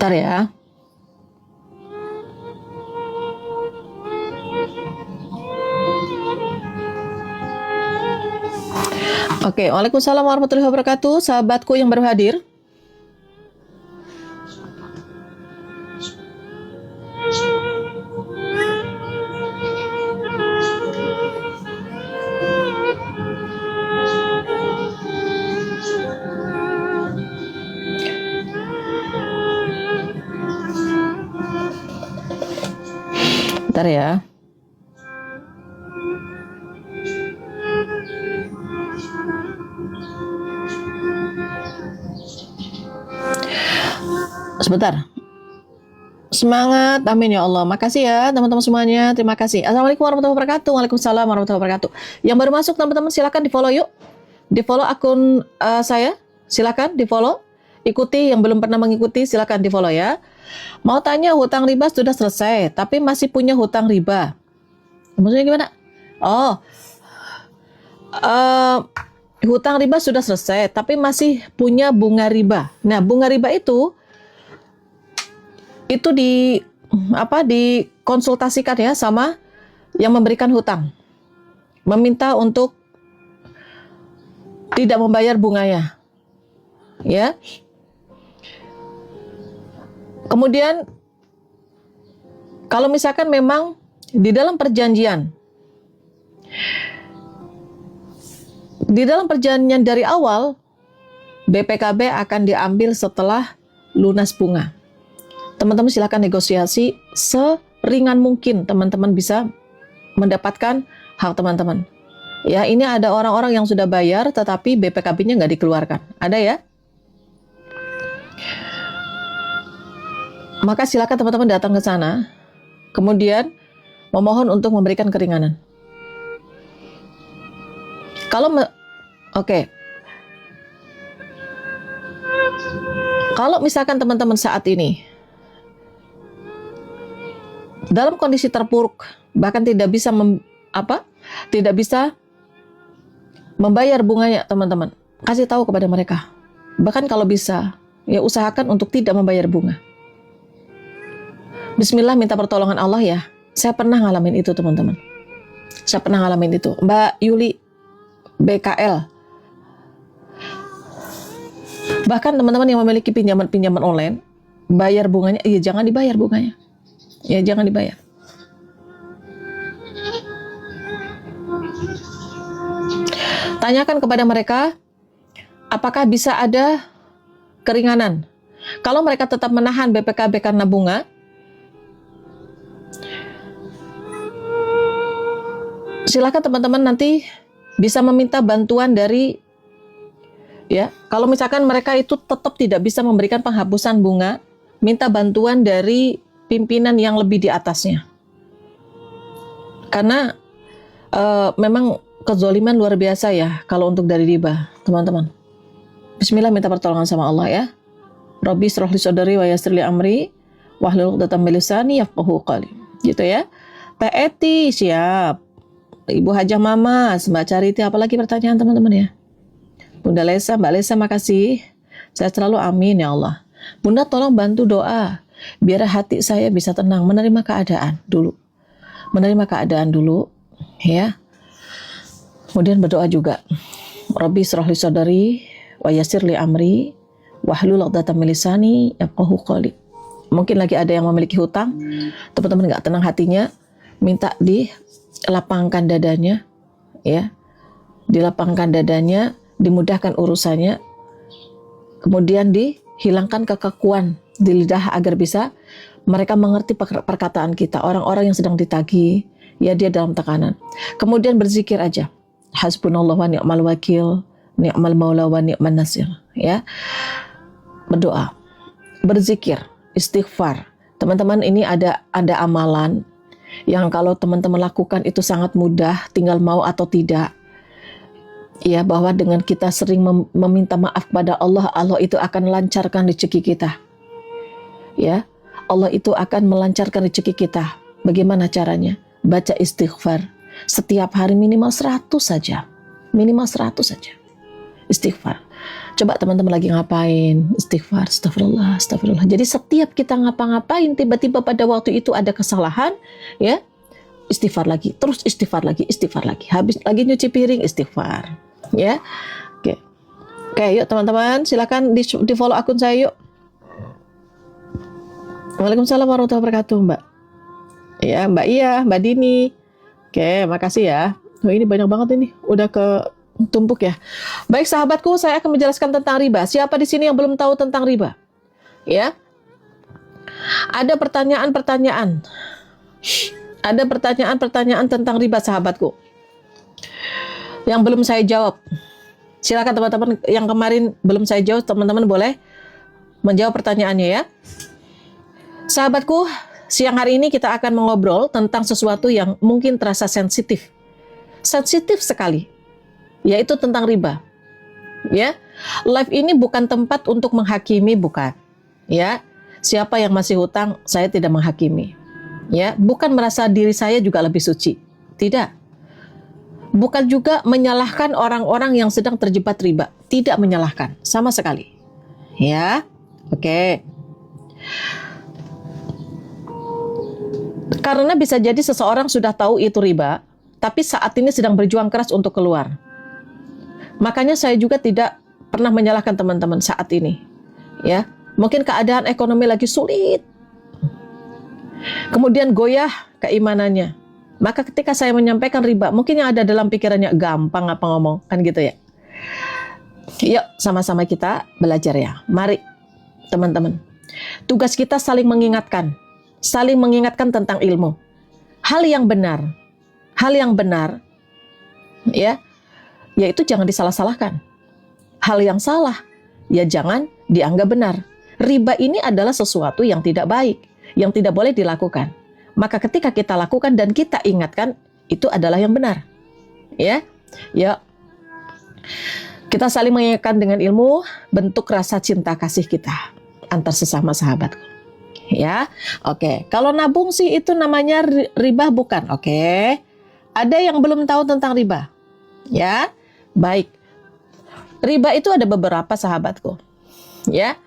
Bentar ya. Oke, waalaikumsalam warahmatullahi wabarakatuh, sahabatku yang baru hadir. Bentar ya. Sebentar. Semangat, amin ya Allah. Makasih ya teman-teman semuanya. Terima kasih. Assalamualaikum warahmatullahi wabarakatuh. Waalaikumsalam warahmatullahi wabarakatuh. Yang baru masuk teman-teman silakan di follow yuk. Di follow akun saya. Silakan di follow. Ikuti, yang belum pernah mengikuti silakan di follow ya. Mau tanya, hutang riba sudah selesai, tapi masih punya hutang riba. Maksudnya gimana? Oh, hutang riba sudah selesai, tapi masih punya bunga riba. Nah, bunga riba itu dikonsultasikan ya sama yang memberikan hutang, meminta untuk tidak membayar bunganya, ya. Kemudian kalau misalkan memang di dalam perjanjian dari awal BPKB akan diambil setelah lunas bunga, teman-teman silakan negosiasi seringan mungkin teman-teman bisa mendapatkan hak teman-teman. Ya, ini ada orang-orang yang sudah bayar tetapi BPKB-nya nggak dikeluarkan. Ada ya? Maka silakan teman-teman datang ke sana, kemudian memohon untuk memberikan keringanan. Kalau misalkan teman-teman saat ini dalam kondisi terpuruk, bahkan tidak bisa membayar bunganya, teman-teman kasih tahu kepada mereka. Bahkan kalau bisa, ya usahakan untuk tidak membayar bunga. Bismillah, minta pertolongan Allah ya. Saya pernah ngalamin itu teman-teman. Saya pernah ngalamin itu. Mbak Yuli, BKL. Bahkan teman-teman yang memiliki pinjaman online, bayar bunganya, ya jangan dibayar bunganya. Ya jangan dibayar. Tanyakan kepada mereka, apakah bisa ada keringanan. Kalau mereka tetap menahan BPKB karena bunga, silakan teman-teman nanti bisa meminta bantuan dari, ya, kalau misalkan mereka itu tetap tidak bisa memberikan penghapusan bunga, minta bantuan dari pimpinan yang lebih di atasnya. Karena memang kezoliman luar biasa ya kalau untuk dari riba, teman-teman. Bismillah, minta pertolongan sama Allah ya. Rabbi shrah li sadri wa yassir li amri wahlul 'uqdatam min lisani yafqahu qawli. Gitu ya. Teh Eti siap. Ibu Hajah Mama, Mbak Cariti, apalagi pertanyaan teman-teman ya? Bunda Lesa, Mbak Lesa, makasih. Saya selalu amin ya Allah. Bunda tolong bantu doa, biar hati saya bisa tenang, menerima keadaan dulu. Menerima keadaan dulu, ya. Kemudian berdoa juga. Rabbi shrah li sadri wa yassir li amri wahlul 'uqdatam min lisani yafqahu qawli. Mungkin lagi ada yang memiliki hutang, teman-teman nggak tenang hatinya, minta dilapangkan dadanya, ya, dilapangkan dadanya, dimudahkan urusannya, kemudian dihilangkan kekakuan di lidah agar bisa mereka mengerti perkataan kita. Orang-orang yang sedang ditagih, ya dia dalam tekanan. Kemudian berzikir aja, hasbunallah wa ni'mal wakil, ni'mal maula wa ni'man nasir, ya. Berdoa, berzikir, istighfar. Teman-teman, ini ada amalan yang kalau teman-teman lakukan itu sangat mudah, tinggal mau atau tidak. Ya, bahwa dengan kita sering meminta maaf kepada Allah, Allah itu akan lancarkan rezeki kita. Ya, Allah itu akan melancarkan rezeki kita. Bagaimana caranya? Baca istighfar. Setiap hari minimal 100 saja. Minimal 100 saja. Istighfar. Coba teman-teman lagi ngapain, istighfar, astagfirullah, astagfirullah. Jadi setiap kita ngapa-ngapain, tiba-tiba pada waktu itu ada kesalahan, ya, istighfar lagi, terus istighfar lagi, istighfar lagi. Habis lagi nyuci piring, istighfar, ya. Oke, oke, yuk teman-teman, silakan di follow akun saya yuk. Waalaikumsalam warahmatullahi wabarakatuh, Mbak. Ya, Mbak Iya, Mbak Dini. Oke, makasih ya. Oh, ini banyak banget ini, udah ke tumpuk ya. Baik sahabatku, saya akan menjelaskan tentang riba. Siapa di sini yang belum tahu tentang riba? Ya, ada pertanyaan-pertanyaan. Ada pertanyaan-pertanyaan tentang riba sahabatku yang belum saya jawab. Silakan teman-teman yang kemarin belum saya jawab, teman-teman boleh menjawab pertanyaannya ya. Sahabatku, siang hari ini kita akan mengobrol tentang sesuatu yang mungkin terasa sensitif. Sensitif sekali, yaitu tentang riba. Ya, live ini bukan tempat untuk menghakimi, bukan. Ya, siapa yang masih hutang, saya tidak menghakimi. Ya, bukan merasa diri saya juga lebih suci. Tidak. Bukan juga menyalahkan orang-orang yang sedang terjebak riba. Tidak menyalahkan, sama sekali. Ya, oke. Karena bisa jadi seseorang sudah tahu itu riba, tapi saat ini sedang berjuang keras untuk keluar. Makanya saya juga tidak pernah menyalahkan teman-teman saat ini. Ya, mungkin keadaan ekonomi lagi sulit. Kemudian goyah keimanannya. Maka ketika saya menyampaikan riba, mungkin yang ada dalam pikirannya gampang apa ngomong, kan gitu ya. Yuk, sama-sama kita belajar ya. Mari, teman-teman. Tugas kita saling mengingatkan tentang ilmu. Hal yang benar, ya, yaitu jangan disalah-salahkan. Hal yang salah, ya jangan dianggap benar. Riba ini adalah sesuatu yang tidak baik, yang tidak boleh dilakukan. Maka ketika kita lakukan dan kita ingatkan, itu adalah yang benar. Ya, ya. Kita saling mengingatkan dengan ilmu, bentuk rasa cinta kasih kita antar sesama sahabat. Ya, oke. Kalau nabung sih itu namanya riba bukan? Oke. Ada yang belum tahu tentang riba? Ya, baik. Riba itu ada beberapa sahabatku. Ya.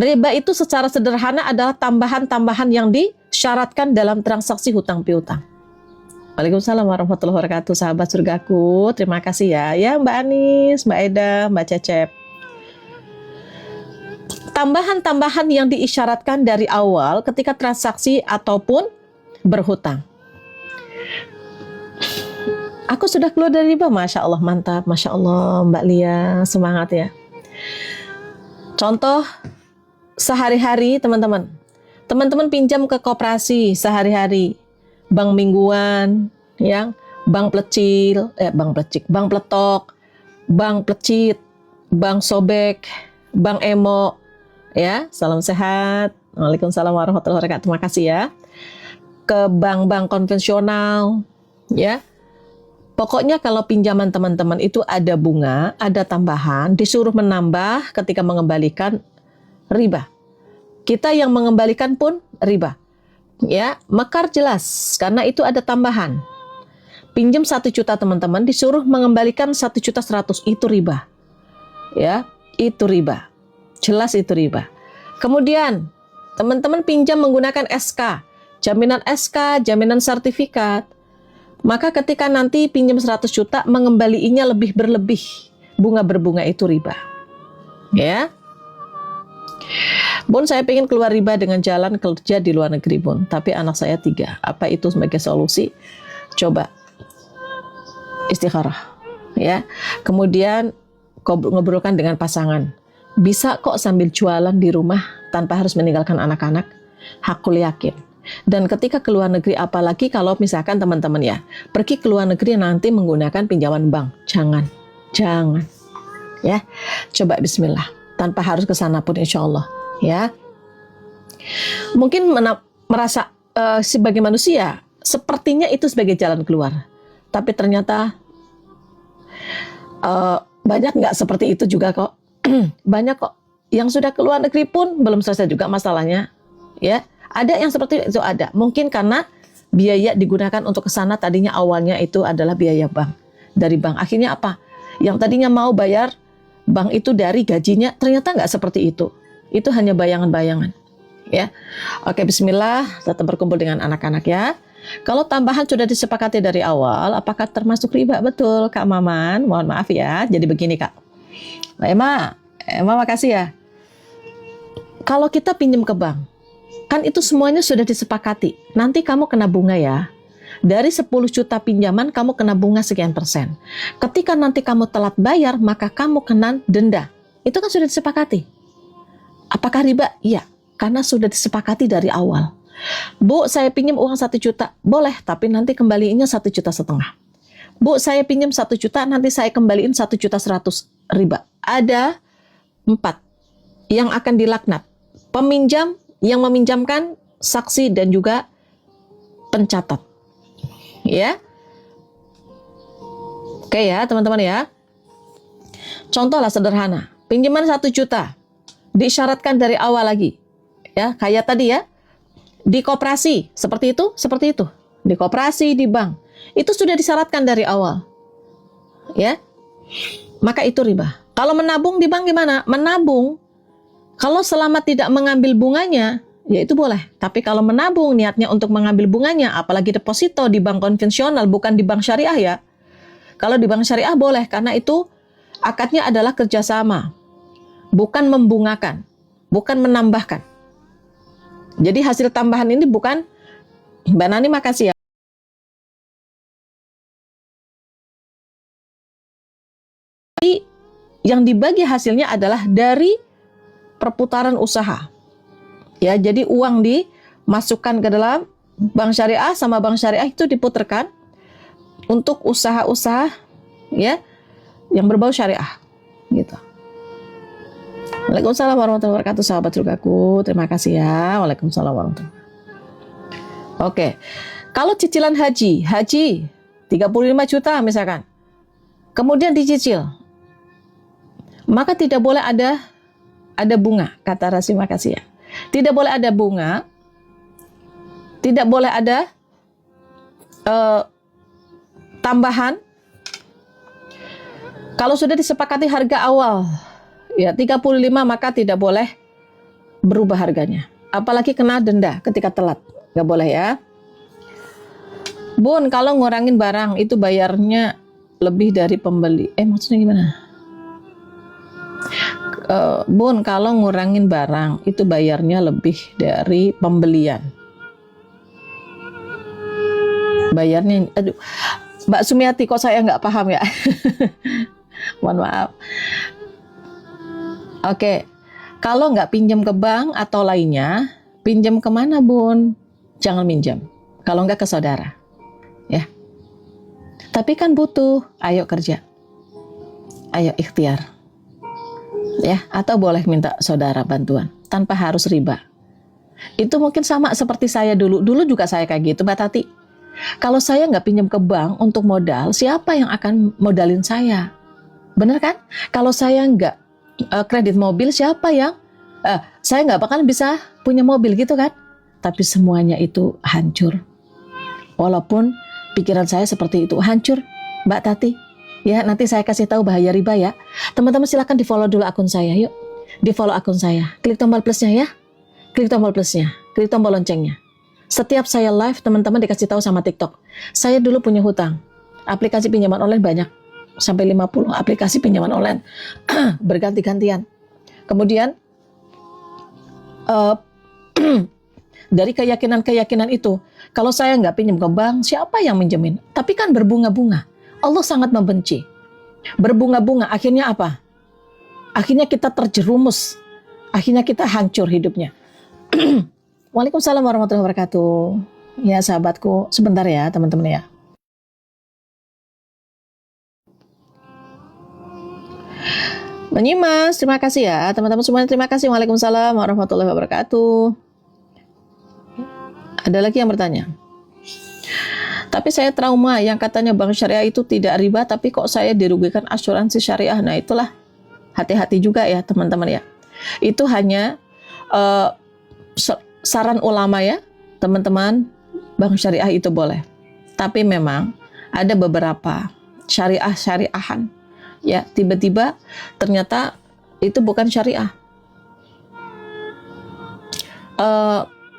Riba itu secara sederhana adalah tambahan-tambahan yang disyaratkan dalam transaksi hutang piutang. Waalaikumsalam warahmatullahi wabarakatuh, sahabat surgaku. Terima kasih ya. Ya, Mbak Anis, Mbak Eda, Mbak Cecep. Tambahan-tambahan yang diisyaratkan dari awal ketika transaksi ataupun berhutang. Aku sudah keluar dari riba, Masya Allah, mantap. Masya Allah, Mbak Lia, semangat ya. Contoh, sehari-hari teman-teman. Teman-teman pinjam ke koperasi sehari-hari. Bank mingguan, ya, bank plecil, bank peletok, bank plecit, bank sobek, bank emo. Ya, salam sehat. Waalaikumsalam warahmatullahi wabarakatuh. Terima kasih ya. Ke bank-bank konvensional, ya. Pokoknya kalau pinjaman teman-teman itu ada bunga, ada tambahan, disuruh menambah ketika mengembalikan, riba. Kita yang mengembalikan pun riba. Ya, mekar jelas karena itu ada tambahan. Pinjam 1 juta teman-teman, disuruh mengembalikan 1.100.000, itu riba. Ya, itu riba. Jelas itu riba. Kemudian, teman-teman pinjam menggunakan SK, jaminan sertifikat. Maka ketika nanti pinjam 100 juta, mengembaliinya lebih berlebih. Bunga berbunga itu riba. Ya. Bun, saya ingin keluar riba dengan jalan kerja di luar negeri, Bun. Tapi anak saya 3. Apa itu sebagai solusi? Coba. Istikharah. Ya. Kemudian, ngobrolkan dengan pasangan. Bisa kok sambil jualan di rumah tanpa harus meninggalkan anak-anak. Hakul yakin. Dan ketika ke luar negeri, apalagi kalau misalkan teman-teman ya, pergi ke luar negeri nanti menggunakan pinjaman bank. Jangan. Ya, coba bismillah. Tanpa harus ke sana pun insya Allah. Ya. Mungkin merasa sebagai manusia, sepertinya itu sebagai jalan keluar. Tapi ternyata banyak nggak seperti itu juga kok. Banyak kok yang sudah keluar negeri pun belum selesai juga masalahnya, ya. Ada yang seperti itu, ada. Mungkin karena biaya digunakan untuk ke sana tadinya awalnya itu adalah biaya bank, dari bank. Akhirnya apa? Yang tadinya mau bayar bank itu dari gajinya, ternyata nggak seperti itu. Itu hanya bayangan-bayangan. Ya, oke, Bismillah, tetap berkumpul dengan anak-anak ya. Kalau tambahan sudah disepakati dari awal, apakah termasuk riba? Betul, Kak Maman. Mohon maaf ya. Jadi begini, Kak. Mbak Emma makasih ya. Kalau kita pinjam ke bank, kan itu semuanya sudah disepakati. Nanti kamu kena bunga ya. Dari 10 juta pinjaman, kamu kena bunga sekian persen. Ketika nanti kamu telat bayar, maka kamu kena denda. Itu kan sudah disepakati. Apakah riba? Iya, karena sudah disepakati dari awal. Bu, saya pinjam uang 1 juta. Boleh, tapi nanti kembaliinnya 1,5 juta. Bu, saya pinjam 1 juta, nanti saya kembaliin 1,100 juta riba. Ada 4 yang akan dilaknat. Peminjam, yang meminjamkan, saksi, dan juga pencatat. Ya, oke ya teman-teman ya. Contohlah sederhana, pinjaman 1 juta disyaratkan dari awal lagi, ya kayak tadi ya, di koperasi seperti itu, di koperasi, di bank itu sudah disyaratkan dari awal, ya, maka itu riba. Kalau menabung di bank gimana? Menabung kalau selama tidak mengambil bunganya, ya itu boleh. Tapi kalau menabung niatnya untuk mengambil bunganya, apalagi deposito di bank konvensional, bukan di bank syariah ya. Kalau di bank syariah boleh, karena itu akadnya adalah kerjasama, bukan membungakan, bukan menambahkan. Jadi hasil tambahan ini bukan, Mbak Nani makasih ya. Yang dibagi hasilnya adalah dari perputaran usaha. Ya, jadi uang dimasukkan ke dalam bank syariah, sama bank syariah itu diputarkan untuk usaha-usaha ya yang berbau syariah gitu. Waalaikumsalam warahmatullahi wabarakatuh, sahabat surgaku. Terima kasih ya. Waalaikumsalam warahmatullahi wabarakatuh. Oke. Kalau cicilan haji 35 juta misalkan. Kemudian dicicil. Maka tidak boleh ada bunga, kata Rasi, makasih ya. Tidak boleh ada bunga, tidak boleh ada tambahan. Kalau sudah disepakati harga awal, ya 35, maka tidak boleh berubah harganya. Apalagi kena denda ketika telat, nggak boleh ya. Bun, kalau ngurangin barang itu bayarnya lebih dari pembeli. Maksudnya gimana? Bun, kalau ngurangin barang itu bayarnya lebih dari pembelian. Bayarnya, aduh, Mbak Sumiati, kok saya nggak paham ya? Mohon maaf. Oke, kalau nggak pinjam ke bank atau lainnya, pinjam kemana Bun? Jangan minjam. Kalau nggak ke saudara, ya. Tapi kan butuh, ayo kerja, ayo ikhtiar. Ya, atau boleh minta saudara bantuan tanpa harus riba. Itu mungkin sama seperti saya dulu juga saya kayak gitu, Mbak Tati. Kalau saya nggak pinjam ke bank untuk modal, siapa yang akan modalin saya? Bener kan? Kalau saya nggak kredit mobil, siapa yang saya nggak bakal bisa punya mobil gitu kan? Tapi semuanya itu hancur. Walaupun pikiran saya seperti itu hancur, Mbak Tati. Ya, nanti saya kasih tahu bahaya riba ya. Teman-teman silahkan di follow dulu akun saya, yuk. Di follow akun saya. Klik tombol plusnya ya. Klik tombol plusnya. Klik tombol loncengnya. Setiap saya live, teman-teman dikasih tahu sama TikTok. Saya dulu punya hutang. Aplikasi pinjaman online banyak. Sampai 50 aplikasi pinjaman online. Berganti-gantian. Kemudian, dari keyakinan-keyakinan itu, kalau saya nggak pinjam ke bank, siapa yang minjemin? Tapi kan berbunga-bunga. Allah sangat membenci. Berbunga-bunga, akhirnya apa? Akhirnya kita terjerumus. Akhirnya kita hancur hidupnya. Waalaikumsalam warahmatullahi wabarakatuh. Ya sahabatku, sebentar ya teman-teman ya. Menyimas, terima kasih ya teman-teman semuanya, terima kasih. Waalaikumsalam warahmatullahi wabarakatuh. Ada lagi yang bertanya. Tapi saya trauma yang katanya bank syariah itu tidak riba, tapi kok saya dirugikan asuransi syariah. Nah itulah, hati-hati juga ya teman-teman ya. Itu hanya saran ulama ya teman-teman, bank syariah itu boleh. Tapi memang ada beberapa syariahan Ya, tiba-tiba ternyata itu bukan syariah.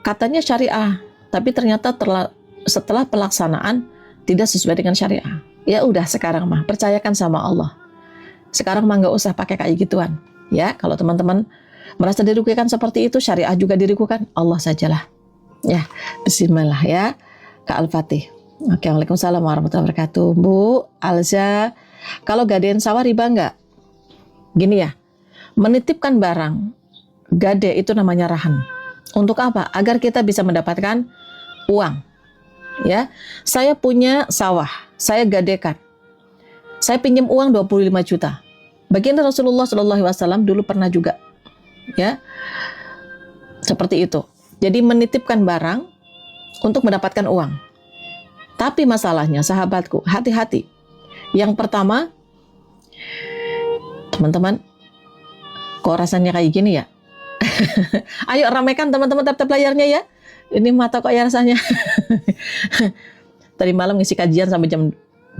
Katanya syariah, tapi ternyata setelah pelaksanaan tidak sesuai dengan syariah. Ya udah, sekarang mah percayakan sama Allah. Sekarang mah nggak usah pakai kayak gituan. Ya, kalau teman-teman merasa dirugikan seperti itu, syariah juga dirugikan, Allah sajalah. Ya, bismillah ya. Kak Al-Fatih. Oke, waalaikumsalam warahmatullahi wabarakatuh. Bu Alza, kalau gadein sawah riba nggak? Gini ya, menitipkan barang, gade itu namanya rahan. Untuk apa? Agar kita bisa mendapatkan uang. Ya, saya punya sawah, saya gadekan. Saya pinjam uang 25 juta. Baginda Rasulullah SAW dulu pernah juga, ya, seperti itu. Jadi menitipkan barang untuk mendapatkan uang. Tapi masalahnya, sahabatku, hati-hati. Yang pertama, teman-teman, kok rasanya kayak gini ya? Ayo ramaikan teman-teman tap-tap layarnya ya. Ini mata kok ya rasanya. Tadi malam ngisi kajian sampai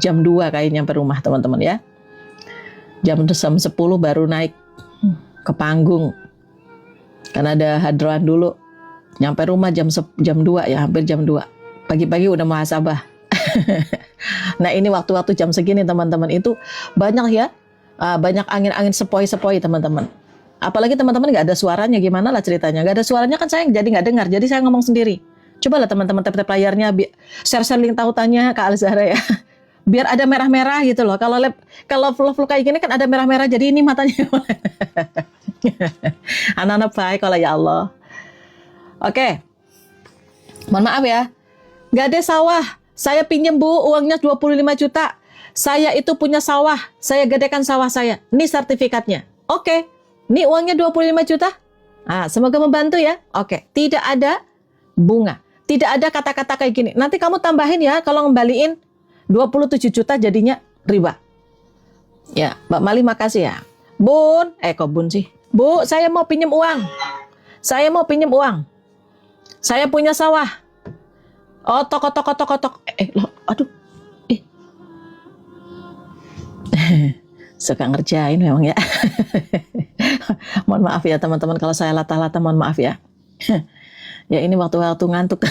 jam 2 kayaknya sampai rumah teman-teman ya. Jam 10 baru naik ke panggung. Karena ada hadroan dulu. Nyampe rumah jam 2 ya, hampir jam 2. Pagi-pagi udah muhasabah. Nah, ini waktu-waktu jam segini teman-teman itu banyak ya. Banyak angin-angin sepoi-sepoi teman-teman. Apalagi teman-teman nggak ada suaranya, gimana lah ceritanya. Nggak ada suaranya kan saya jadi nggak dengar. Jadi saya ngomong sendiri. Cobalah teman-teman tap-tap layarnya, share-share link tautannya Kak Al-Zahra ya. Biar ada merah-merah gitu loh. Kalau vlog kayak gini kan ada merah-merah. Jadi ini matanya. Anak-anak baik kalau ya Allah. Oke. Mohon maaf ya. Nggak ada sawah. Saya pinjem Bu, uangnya 25 juta. Saya itu punya sawah. Saya gadekan sawah saya. Ini sertifikatnya. Oke. Ini uangnya 25 juta. Semoga membantu ya. Oke. Tidak ada bunga. Tidak ada kata-kata kayak gini. Nanti kamu tambahin ya kalau ngembaliin 27 juta jadinya riba. Ya, Mbak Mali makasih ya. Bun, kok Bun sih? Bu, saya mau pinjem uang. Saya mau pinjem uang. Saya punya sawah. Oh, tok. Loh, aduh. Suka ngerjain memang ya. Mohon maaf ya teman-teman kalau saya latah-latah, mohon maaf ya. Ya ini waktu-waktu ngantuk.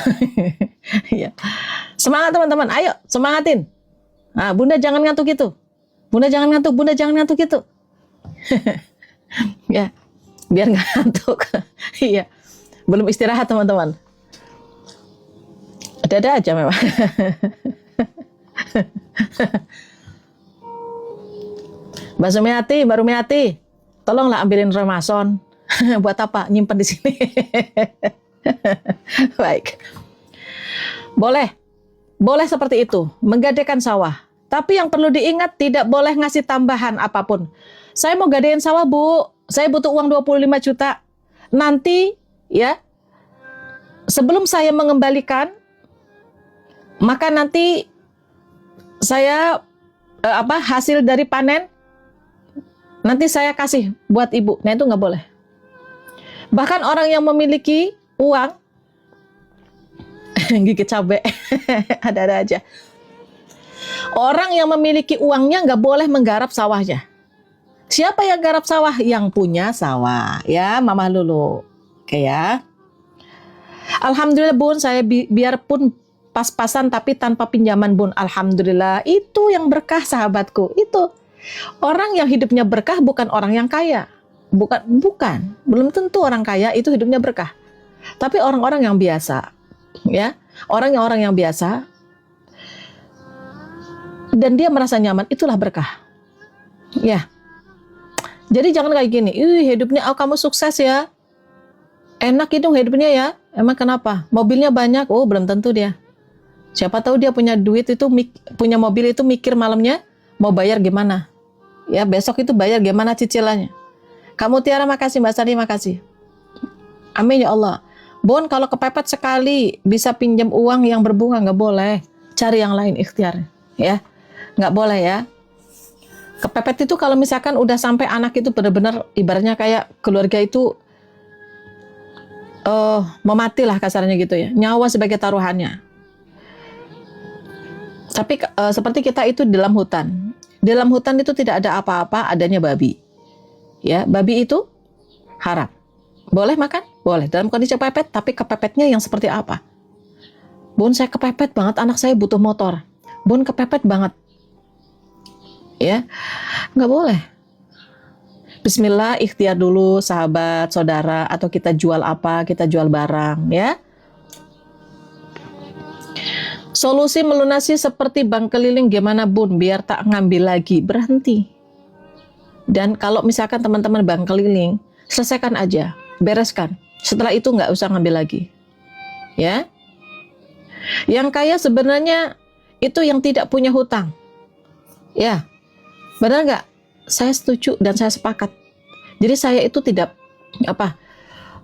Ya. Semangat teman-teman, ayo semangatin. Bunda jangan ngantuk gitu. Bunda jangan ngantuk gitu. Ya, biar nggak ngantuk. Iya, belum istirahat teman-teman. Ada aja memang. Mbak Sumiati, tolonglah ambilin remason. Buat apa? Nyimpen di sini. Baik. Boleh seperti itu, menggadekan sawah. Tapi yang perlu diingat, tidak boleh ngasih tambahan apapun. Saya mau gadein sawah, Bu. Saya butuh uang 25 juta. Nanti, ya, sebelum saya mengembalikan, maka nanti saya hasil dari panen nanti saya kasih buat Ibu. Nah, itu nggak boleh. Bahkan orang yang memiliki uang gigit cabai ada aja. Orang yang memiliki uangnya nggak boleh menggarap sawahnya. Siapa yang garap sawah? Yang punya sawah. Ya, Mama Lulu. Oke ya. Alhamdulillah Bun, saya biarpun pas-pasan tapi tanpa pinjaman Bun. Alhamdulillah, itu yang berkah sahabatku. Itu. Orang yang hidupnya berkah bukan orang yang kaya. Bukan. Belum tentu orang kaya itu hidupnya berkah. Tapi orang-orang yang biasa, ya. Orang-orang yang biasa dan dia merasa nyaman, itulah berkah. Ya. Jadi jangan kayak gini, hidupnya kamu sukses ya. Enak itu hidupnya ya. Emang kenapa? Mobilnya banyak. Oh, belum tentu dia. Siapa tahu dia punya duit itu, punya mobil itu mikir malamnya mau bayar gimana. Ya, besok itu bayar gimana cicilannya. Kamu Tiara makasih, Mbak Sari makasih. Amin ya Allah. Bon, kalau kepepet sekali bisa pinjam uang yang berbunga, nggak boleh. Cari yang lain ikhtiar. Ya, nggak boleh ya. Kepepet itu kalau misalkan udah sampai anak itu benar-benar ibaratnya kayak keluarga itu mematilah kasarnya gitu ya. Nyawa sebagai taruhannya. Tapi seperti kita itu di dalam hutan. Dalam hutan itu tidak ada apa-apa, adanya babi. Ya, babi itu haram. Boleh makan? Boleh. Dalam kondisi kepepet, tapi kepepetnya yang seperti apa? Bun, saya kepepet banget, anak saya butuh motor. Bun, kepepet banget. Ya, nggak boleh. Bismillah, ikhtiar dulu sahabat, saudara, atau kita jual apa, kita jual barang, ya. Solusi melunasi seperti bank keliling gimana Bun, biar tak ngambil lagi, berhenti. Dan kalau misalkan teman-teman bank keliling, selesaikan aja, bereskan. Setelah itu nggak usah ngambil lagi, ya. Yang kaya sebenarnya itu yang tidak punya hutang, ya. Benar nggak? Saya setuju dan saya sepakat. Jadi saya itu tidak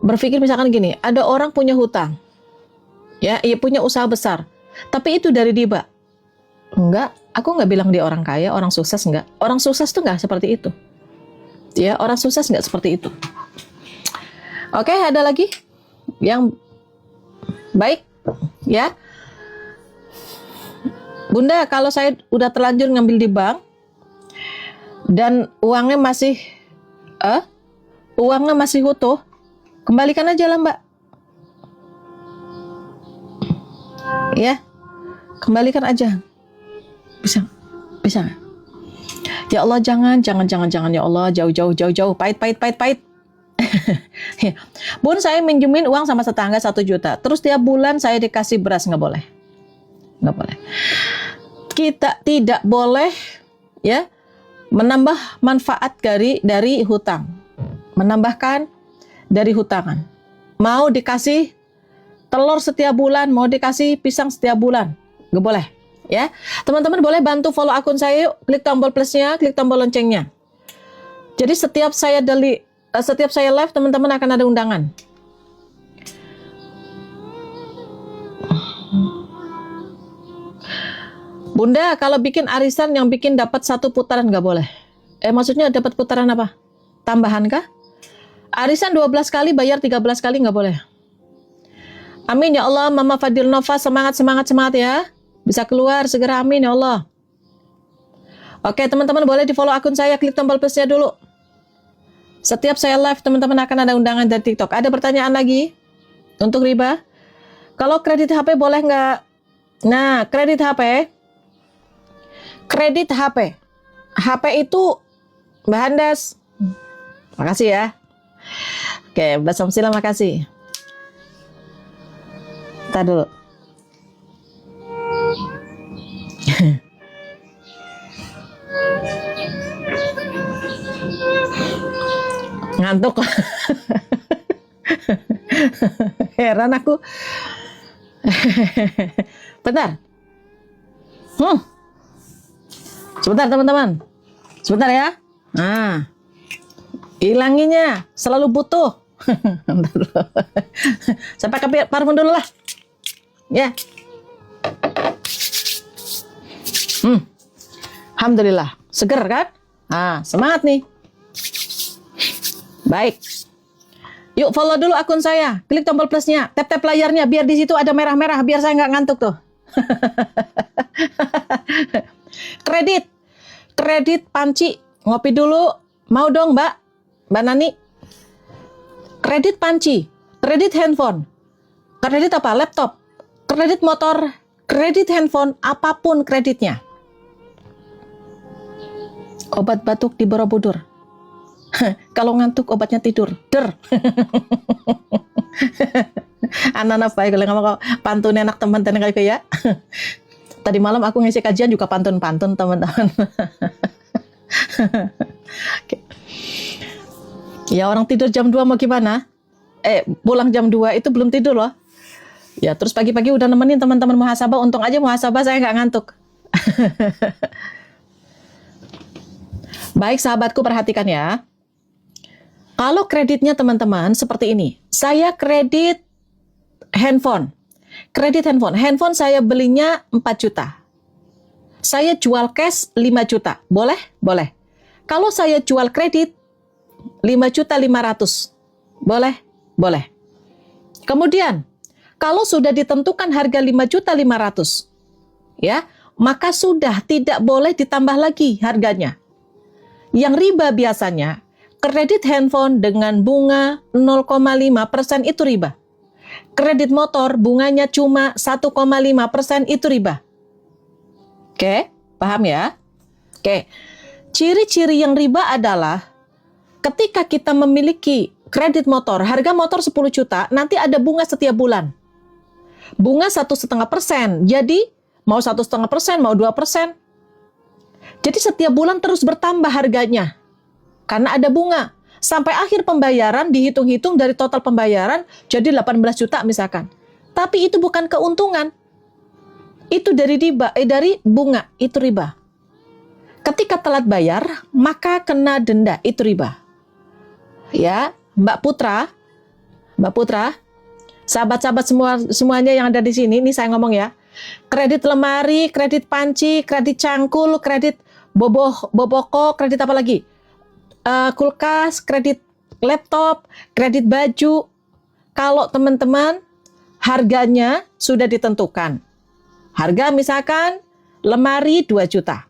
berpikir misalkan gini, ada orang punya hutang, ya, ia punya usaha besar, tapi itu dari riba. Enggak, aku nggak bilang dia orang kaya, orang sukses, enggak. Orang sukses tuh nggak seperti itu, ya, orang sukses nggak seperti itu. Oke, ada lagi yang baik, ya. Bunda, kalau saya udah terlanjur ngambil di bank dan uangnya masih utuh, kembalikan aja lah Mbak, ya, kembalikan aja. Bisa nggak? Ya Allah, jangan ya Allah, jauh, pahit. Bun, saya minjemin uang sama tetangga 1 juta, terus tiap bulan saya dikasih beras, nggak boleh. Kita tidak boleh, ya, menambah manfaat dari hutang, menambahkan dari hutangan. Mau dikasih telur setiap bulan, mau dikasih pisang setiap bulan, nggak boleh, ya. Teman-teman boleh bantu follow akun saya yuk, klik tombol plusnya, klik tombol loncengnya. Jadi setiap saya live, teman-teman akan ada undangan. Bunda, kalau bikin arisan yang bikin dapat 1 putaran nggak boleh. Maksudnya dapat putaran apa? Tambahan kah? Arisan 12 kali, bayar 13 kali nggak boleh. Amin ya Allah. Mama Fadil Nova, semangat ya. Bisa keluar segera, amin ya Allah. Oke, teman-teman boleh di follow akun saya, klik tombol plusnya dulu. Setiap saya live, teman-teman akan ada undangan dari TikTok. Ada pertanyaan lagi untuk riba? Kalau kredit HP boleh nggak? Nah, kredit HP itu Mbak Handas. Makasih ya. Oke, Mbak Samsila makasih. Ntar dulu. Ngantuk. Heran aku. Bentar. Sebentar teman-teman. Sebentar ya. Nah. Hilanginya. Selalu butuh. Saya pakai parfum dulu lah. Ya. Alhamdulillah. Seger kan? Nah, semangat nih. Baik. Yuk follow dulu akun saya. Klik tombol plusnya. Tap-tap layarnya biar di situ ada merah-merah biar saya nggak ngantuk tuh. Kredit panci, ngopi dulu. Mau dong Mbak Nani? Kredit panci, kredit handphone, kredit apa? Laptop, kredit motor, kredit handphone, apapun kreditnya. Obat batuk di Borobudur. Kalau ngantuk obatnya tidur. Anak-anak baik kalau ngomong pantun enak teman-teman kayak ya. Tadi malam aku ngisi kajian juga pantun-pantun teman-teman. Ya orang tidur jam 2 mau gimana? Pulang jam 2 itu belum tidur loh. Ya terus pagi-pagi udah nemenin teman-teman muhasabah. Untung aja muhasabah saya nggak ngantuk. Baik sahabatku, perhatikan ya. Kalau kreditnya teman-teman seperti ini. Saya kredit handphone. Handphone saya belinya 4 juta. Saya jual cash 5 juta. Boleh? Boleh. Kalau saya jual kredit 5.500.000. Boleh? Boleh. Kemudian, kalau sudah ditentukan harga 5.500.000, ya, maka sudah tidak boleh ditambah lagi harganya. Yang riba biasanya, kredit handphone dengan bunga 0,5% itu riba. Kredit motor bunganya cuma 1,5% itu riba. Oke, paham ya? Oke, ciri-ciri yang riba adalah ketika kita memiliki kredit motor, harga motor 10 juta, nanti ada bunga setiap bulan. Bunga 1,5%, jadi mau 1,5%, mau 2%. Jadi setiap bulan terus bertambah harganya, karena ada bunga. Sampai akhir pembayaran, dihitung-hitung dari total pembayaran, jadi 18 juta misalkan. Tapi itu bukan keuntungan. Itu dari riba, dari bunga, itu riba. Ketika telat bayar, maka kena denda, itu riba. Ya, Mbak Putra, sahabat-sahabat semuanya yang ada di sini, ini saya ngomong ya. Kredit lemari, kredit panci, kredit cangkul, kredit boboko, kredit apa lagi? Kulkas, kredit laptop, kredit baju. Kalau teman-teman harganya sudah ditentukan. Harga misalkan lemari 2 juta.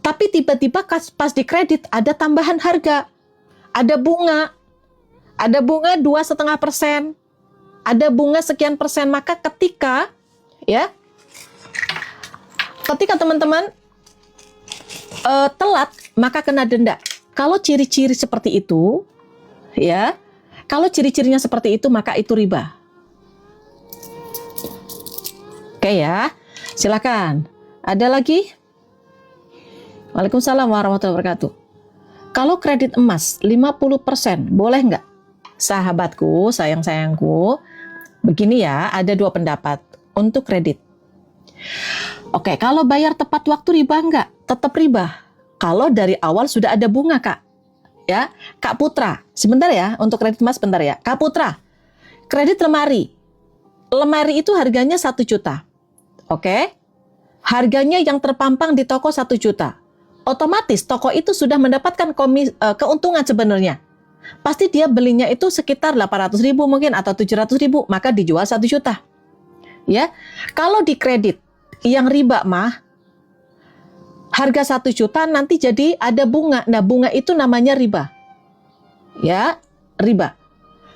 Tapi tiba-tiba pas di kredit ada tambahan harga. Ada bunga 2,5%. Ada bunga sekian persen, maka ketika teman-teman telat, maka kena denda. Kalau ciri-ciri seperti itu, ya, kalau ciri-cirinya seperti itu, maka itu riba. Oke ya, silakan. Ada lagi? Waalaikumsalam warahmatullahi wabarakatuh. Kalau kredit emas 50%, boleh nggak? Sahabatku, sayang-sayangku, begini ya, ada 2 pendapat untuk kredit. Oke, kalau bayar tepat waktu riba nggak? Tetap riba. Kalau dari awal sudah ada bunga, Kak. Ya, Kak Putra, sebentar ya, untuk kredit emas sebentar ya. Kak Putra, kredit lemari. Lemari itu harganya 1 juta. Oke? Harganya yang terpampang di toko 1 juta. Otomatis toko itu sudah mendapatkan keuntungan sebenarnya. Pasti dia belinya itu sekitar 800.000 mungkin atau 700.000, maka dijual 1 juta. Ya, kalau di kredit yang riba mah, harga 1 juta nanti jadi ada bunga. Nah, bunga itu namanya riba. Ya, riba.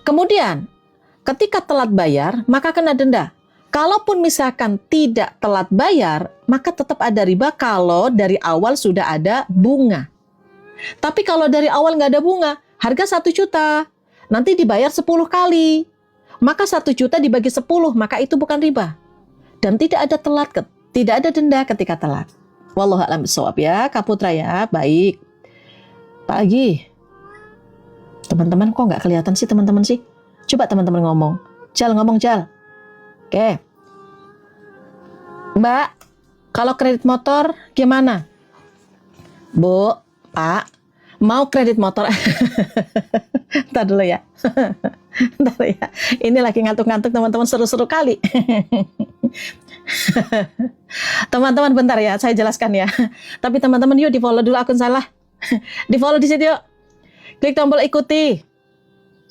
Kemudian, ketika telat bayar, maka kena denda. Kalaupun misalkan tidak telat bayar, maka tetap ada riba kalau dari awal sudah ada bunga. Tapi kalau dari awal nggak ada bunga, harga 1 juta, nanti dibayar 10 kali. Maka 1 juta dibagi 10, maka itu bukan riba. Dan tidak ada telat, tidak ada denda ketika telat. Wallahu a'lam bishawab ya, Kak Putra ya. Baik. Pagi. Teman-teman kok nggak kelihatan sih teman-teman sih? Coba teman-teman ngomong. Ngomong Jal. Oke. Mbak, kalau kredit motor gimana? Bu, Pak, mau kredit motor? Ntar dulu ya. Ntar ya. Ini lagi ngantuk-ngantuk teman-teman, seru-seru kali. Teman-teman bentar ya, saya jelaskan ya. Tapi teman-teman yuk di follow dulu akun salah. Di follow di situ yuk. Klik tombol ikuti.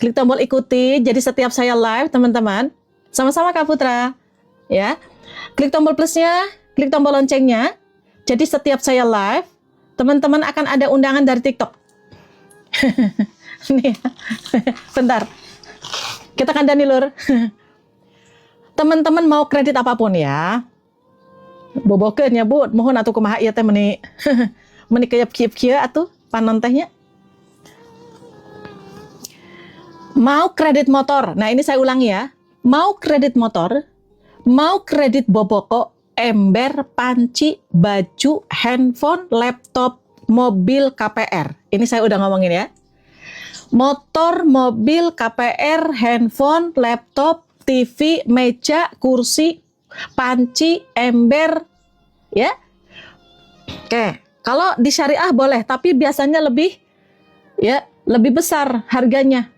Klik tombol ikuti. Jadi setiap saya live teman-teman, sama-sama Kak Putra, ya. Klik tombol plusnya, klik tombol loncengnya. Jadi setiap saya live, teman-teman akan ada undangan dari TikTok. Nih, bentar. Kita kandani lur. Teman-teman mau kredit apapun ya, bobokeun ya Bu, mohon atuh kumaha ieu teh meuni meuni kieu atuh panon tehnya. Mau kredit motor. Nah, ini saya ulangi ya. Mau kredit motor, mau kredit boboko, ember, panci, baju, handphone, laptop, mobil, KPR. Ini saya udah ngomongin ya. Motor, mobil, KPR, handphone, laptop, TV, meja, kursi, panci, ember, ya. Oke, kalau di syariah boleh, tapi biasanya lebih besar harganya.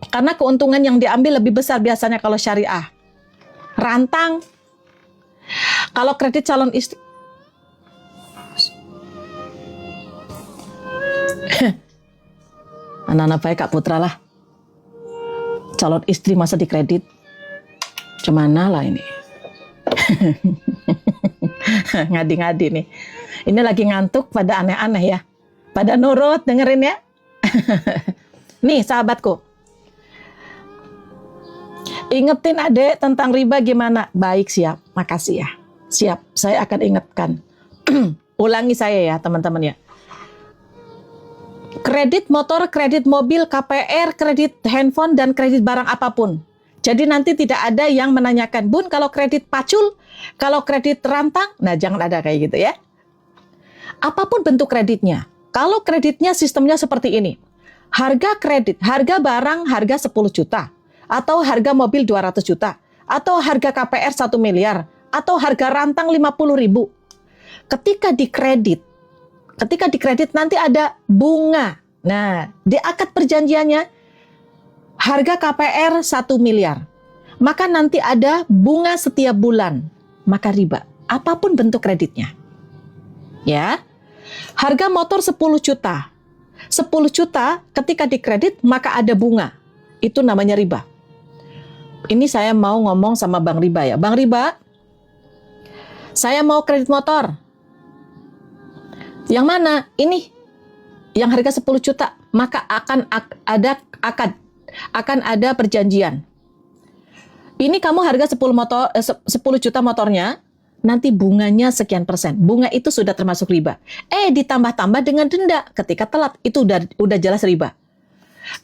Karena keuntungan yang diambil lebih besar biasanya kalau syariah. Rantang. Kalau kredit calon istri. Anak-anak baik Kak Putra lah. Calon istri masa dikredit. Cemana lah ini. Ngadi-ngadi nih. Ini lagi ngantuk pada aneh-aneh ya. Pada nurut dengerin ya. Nih sahabatku. Ingetin adek tentang riba gimana? Baik, siap. Makasih ya. Siap, saya akan ingatkan. Ulangi saya ya teman-teman ya. Kredit motor, kredit mobil, KPR, kredit handphone, dan kredit barang apapun. Jadi nanti tidak ada yang menanyakan, Bun kalau kredit pacul, kalau kredit rantang, nah jangan ada kayak gitu ya. Apapun bentuk kreditnya. Kalau kreditnya sistemnya seperti ini. Harga kredit, harga barang harga 10 juta. Atau harga mobil 200 juta, atau harga KPR 1 miliar, atau harga rantang 50.000. Ketika dikredit nanti ada bunga. Nah, di akad perjanjiannya harga KPR 1 miliar. Maka nanti ada bunga setiap bulan. Maka riba, apapun bentuk kreditnya. Ya. Harga motor 10 juta. 10 juta ketika dikredit maka ada bunga. Itu namanya riba. Ini saya mau ngomong sama Bang Riba ya. Bang Riba, saya mau kredit motor. Yang mana? Ini. Yang harga 10 juta. Maka akan ada akad. Akan ada perjanjian. Ini kamu harga 10 juta motornya, nanti bunganya sekian persen. Bunga itu sudah termasuk riba. Ditambah-tambah dengan denda ketika telat. Itu udah jelas riba.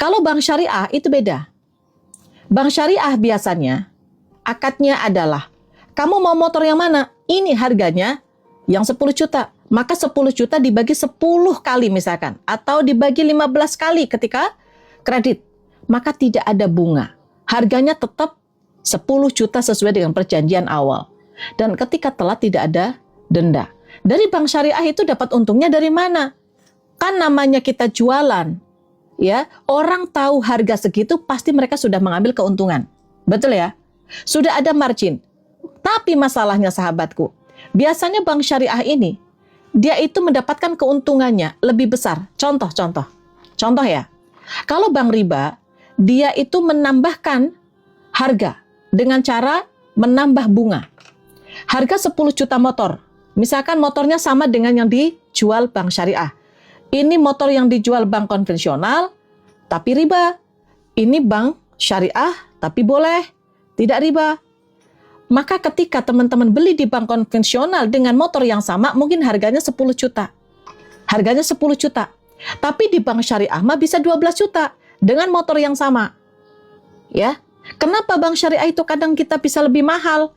Kalau bank syariah itu beda. Bank syariah biasanya akadnya adalah kamu mau motor yang mana? Ini harganya yang 10 juta. Maka 10 juta dibagi 10 kali misalkan. Atau dibagi 15 kali ketika kredit. Maka tidak ada bunga. Harganya tetap 10 juta sesuai dengan perjanjian awal. Dan ketika telat tidak ada denda. Dari bank syariah itu dapat untungnya dari mana? Kan namanya kita jualan. Ya, orang tahu harga segitu pasti mereka sudah mengambil keuntungan. Betul ya? Sudah ada margin. Tapi masalahnya sahabatku, biasanya bank syariah ini dia itu mendapatkan keuntungannya lebih besar. Contoh ya. Kalau bank riba, dia itu menambahkan harga dengan cara menambah bunga. Harga 10 juta motor. Misalkan motornya sama dengan yang dijual bank syariah. Ini motor yang dijual bank konvensional, tapi riba. Ini bank syariah, tapi boleh. Tidak riba. Maka ketika teman-teman beli di bank konvensional dengan motor yang sama, mungkin harganya 10 juta. Harganya 10 juta. Tapi di bank syariah mah bisa 12 juta dengan motor yang sama. Ya. Kenapa bank syariah itu kadang kita bisa lebih mahal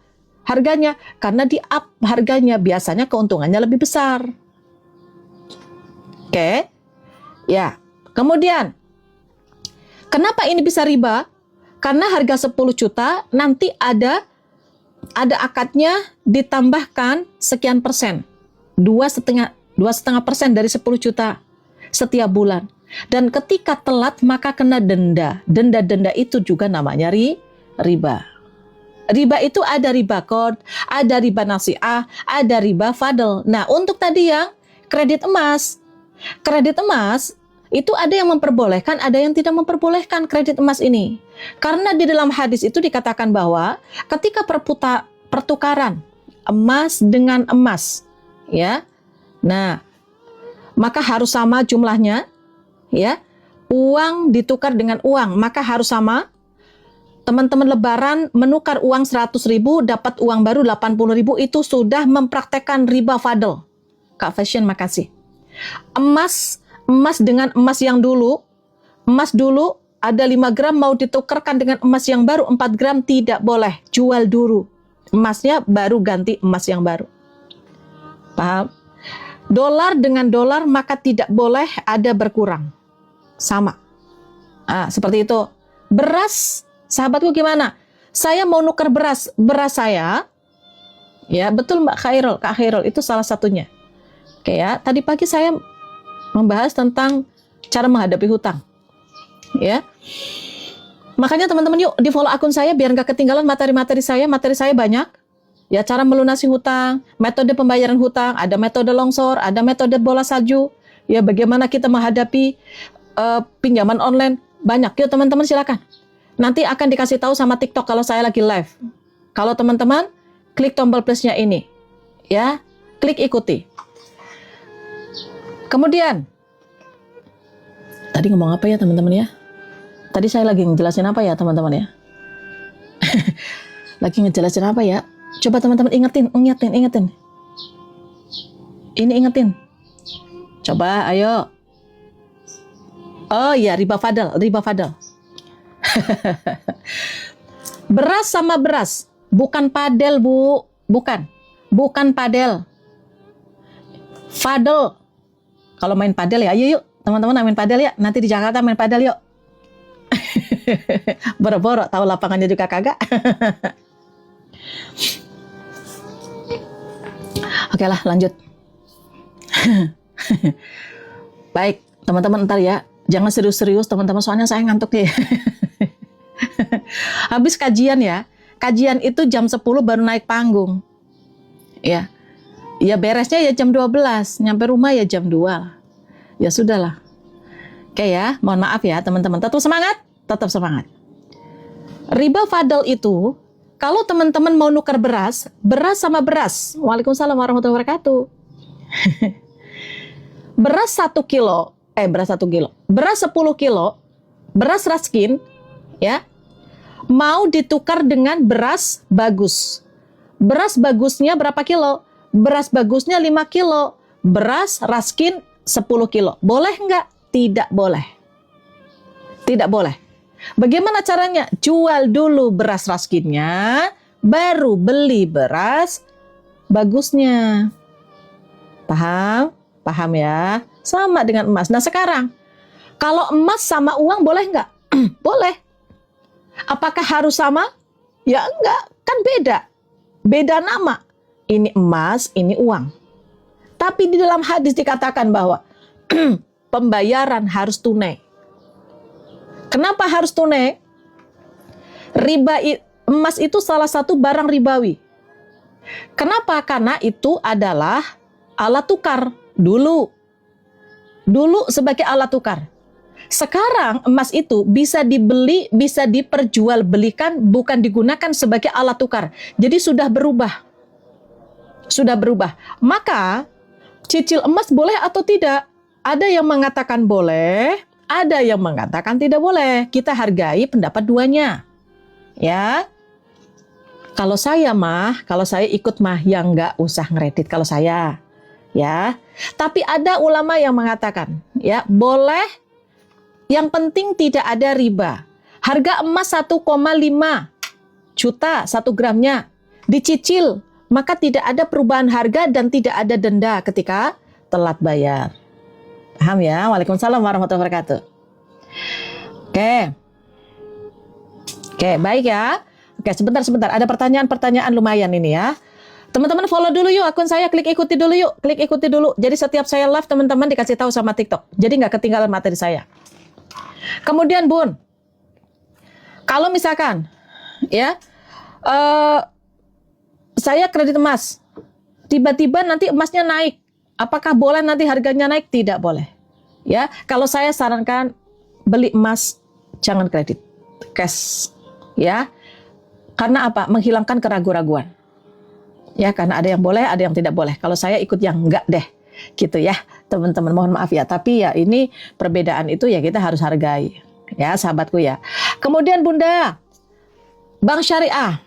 harganya? Karena di up harganya biasanya keuntungannya lebih besar. Oke. Ya. Kemudian kenapa ini bisa riba? Karena harga 10 juta nanti ada akadnya ditambahkan sekian persen. 2,5% dari 10 juta setiap bulan. Dan ketika telat maka kena denda. Denda-denda itu juga namanya riba. Riba itu ada riba qard, ada riba nasi'ah, ada riba fadl. Nah, untuk tadi yang kredit emas. Kredit emas itu ada yang memperbolehkan, ada yang tidak memperbolehkan kredit emas ini. Karena di dalam hadis itu dikatakan bahwa ketika pertukaran emas dengan emas, ya. Nah, maka harus sama jumlahnya, ya. Uang ditukar dengan uang, maka harus sama. Teman-teman lebaran menukar uang 100.000, dapat uang baru 80.000, itu sudah mempraktekkan riba fadl. Kak Fashion, makasih. Emas dengan emas yang dulu, emas dulu ada 5 gram mau ditukarkan dengan emas yang baru 4 gram, tidak boleh. Jual dulu emasnya, baru ganti emas yang baru. Paham? Dolar dengan dolar maka tidak boleh ada berkurang. Sama. Seperti itu. Beras, sahabatku gimana? Saya mau nuker beras saya, ya betul Mbak Khairul, Kak Khairul itu salah satunya. Oke ya, tadi pagi saya membahas tentang cara menghadapi hutang. Ya. Makanya teman-teman yuk di follow akun saya biar nggak ketinggalan materi-materi saya. Materi saya banyak. Ya, cara melunasi hutang, metode pembayaran hutang, ada metode longsor, ada metode bola salju. Ya, bagaimana kita menghadapi pinjaman online. Banyak. Yuk teman-teman silakan. Nanti akan dikasih tahu sama TikTok kalau saya lagi live. Kalau teman-teman klik tombol plusnya ini. Ya, klik ikuti. Kemudian, tadi ngomong apa ya teman-teman ya? Tadi saya lagi ngejelasin apa ya teman-teman ya? Lagi ngejelasin apa ya? Coba teman-teman ingetin. Ini ingetin. Coba, ayo. Oh iya, riba fadl. Beras sama beras, bukan padel Bu, bukan padel. Fadl. Kalau main padel ya, ayo yuk teman-teman main padel ya. Nanti di Jakarta main padel yuk. Boro-boro tahu lapangannya juga kagak. Oke lah, lanjut. Baik, teman-teman ntar ya. Jangan serius-serius teman-teman, soalnya saya ngantuk nih. Habis kajian ya. Kajian itu jam 10 baru naik panggung. Ya. Ya beresnya ya jam 12, nyampe rumah ya jam 2. Ya sudahlah. Oke ya, mohon maaf ya teman-teman. Tetap semangat. Riba fadl itu, kalau teman-teman mau nuker beras sama beras. Waalaikumsalam warahmatullahi wabarakatuh. Beras 10 kilo, beras 10 kilo, beras raskin, ya, mau ditukar dengan beras bagus. Beras bagusnya berapa kilo? Beras bagusnya 5 kilo, beras raskin 10 kilo. Boleh nggak? Tidak boleh. Bagaimana caranya? Jual dulu beras raskinnya, baru beli beras bagusnya. Paham ya? Sama dengan emas. Nah sekarang, kalau emas sama uang boleh nggak? Boleh. Apakah harus sama? Ya enggak, kan beda. Beda nama. Ini emas, ini uang. Tapi di dalam hadis dikatakan bahwa pembayaran harus tunai. Kenapa harus tunai? Emas itu salah satu barang ribawi. Kenapa? Karena itu adalah alat tukar dulu sebagai alat tukar. Sekarang emas itu bisa dibeli, bisa diperjualbelikan, bukan digunakan sebagai alat tukar. Jadi sudah berubah. Maka cicil emas boleh atau tidak? Ada yang mengatakan boleh, ada yang mengatakan tidak boleh. Kita hargai pendapat duanya. Ya. Kalau saya ikut yang nggak usah ngeredit kalau saya. Ya. Tapi ada ulama yang mengatakan, ya, boleh, yang penting tidak ada riba. Harga emas 1,5 juta 1 gramnya dicicil, maka tidak ada perubahan harga dan tidak ada denda ketika telat bayar. Paham ya? Waalaikumsalam warahmatullahi wabarakatuh. Oke, baik ya. Oke, sebentar. Ada pertanyaan lumayan ini ya. Teman-teman follow dulu yuk akun saya, klik ikuti dulu. Jadi setiap saya live teman-teman dikasih tahu sama TikTok. Jadi nggak ketinggalan materi saya. Kemudian Bun, kalau misalkan ya saya kredit emas, tiba-tiba nanti emasnya naik, apakah boleh nanti harganya naik? Tidak boleh. Ya, kalau saya sarankan beli emas jangan kredit, cash. Ya, karena apa? Menghilangkan keraguan-raguan. Ya, karena ada yang boleh, ada yang tidak boleh. Kalau saya ikut yang enggak deh, gitu ya, teman-teman. Mohon maaf ya, tapi ya ini perbedaan itu ya kita harus hargai, ya sahabatku ya. Kemudian Bunda, bank syariah,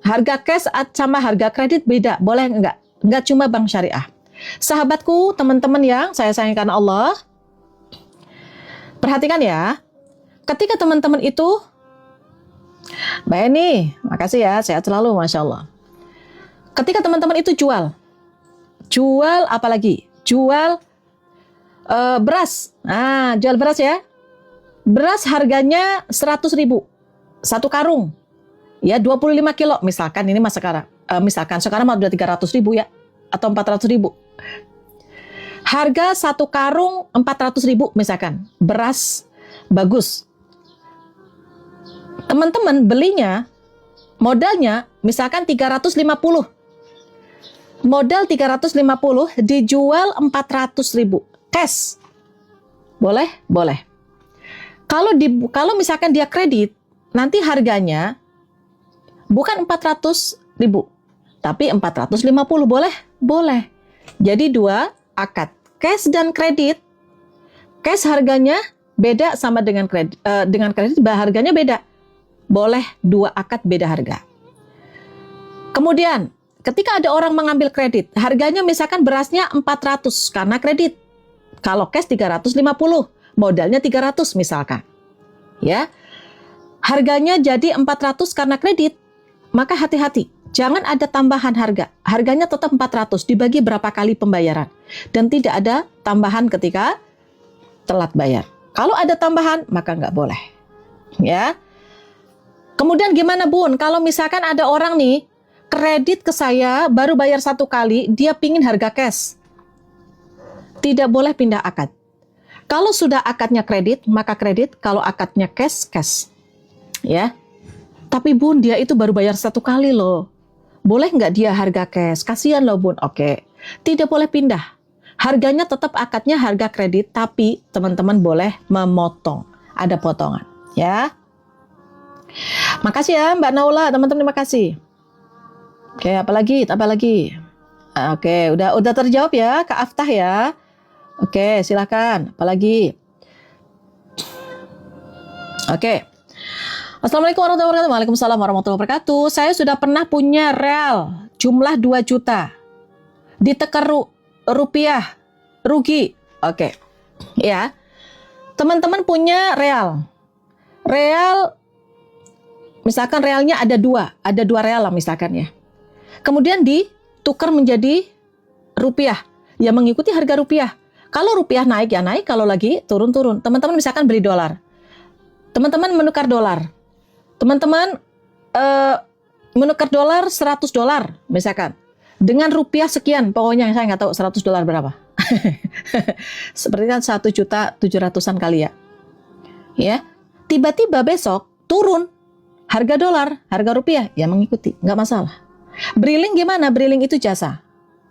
harga cash sama harga kredit beda, boleh enggak? Enggak cuma bank syariah. Sahabatku, teman-teman yang saya sayangkan Allah, perhatikan ya, ketika teman-teman itu, baik nih, makasih ya, sehat selalu, Masya Allah. Ketika teman-teman itu jual apa lagi? Jual beras. Nah, jual beras ya. Beras harganya 100.000 satu karung. Ya, 25 kilo misalkan, ini mas sekarang. Misalkan sekarang udah 300.000 ya, atau 400.000. Harga satu karung 400.000 misalkan. Beras bagus. Teman-teman belinya, modalnya misalkan 350. Modal 350 dijual 400.000 cash. Boleh? Boleh. Kalau misalkan dia kredit, nanti harganya bukan 400.000, tapi 450. Boleh? Boleh. Jadi 2 akad. Cash dan kredit. Cash harganya beda sama dengan kredit. Dengan kredit harganya beda. Boleh 2 akad beda harga. Kemudian, ketika ada orang mengambil kredit, harganya misalkan berasnya 400 karena kredit. Kalau cash 350, modalnya 300 misalkan. Ya. Harganya jadi 400 karena kredit. Maka hati-hati, jangan ada tambahan harga. Harganya tetap 400, dibagi berapa kali pembayaran. Dan tidak ada tambahan ketika telat bayar. Kalau ada tambahan, maka nggak boleh. Ya. Kemudian gimana Bun? Kalau misalkan ada orang nih, kredit ke saya, baru bayar 1 kali, dia pingin harga cash. Tidak boleh pindah akad. Kalau sudah akadnya kredit, maka kredit. Kalau akadnya cash, cash. Ya. Tapi Bun, dia itu baru bayar 1 kali loh. Boleh nggak dia harga cash? Kasihan loh Bun. Oke. Tidak boleh pindah. Harganya tetap akadnya harga kredit, tapi teman-teman boleh memotong. Ada potongan. Ya. Makasih ya Mbak Naula, teman-teman terima kasih. Oke, apa lagi? Oke, udah terjawab ya, Kak Aftah ya. Oke, silakan. Apalagi? Oke. Assalamualaikum warahmatullahi wabarakatuh. Waalaikumsalam warahmatullahi wabarakatuh. Saya sudah pernah punya real jumlah 2 juta. Ditekar rupiah, rugi. Oke. Ya. Teman-teman punya real. Real, misalkan realnya ada 2 real lah misalkan ya. Kemudian ditukar menjadi rupiah. Ya mengikuti harga rupiah. Kalau rupiah naik ya naik, kalau lagi turun-turun. Teman-teman misalkan beli dolar. Teman-teman menukar dolar. Teman-teman menukar dolar $100 misalkan. Dengan rupiah sekian, pokoknya saya nggak tahu $100 berapa. Seperti kan 1.700.000-an kali ya. Ya, tiba-tiba besok turun harga dolar, harga rupiah, ya mengikuti, nggak masalah. Briling gimana? Briling itu jasa,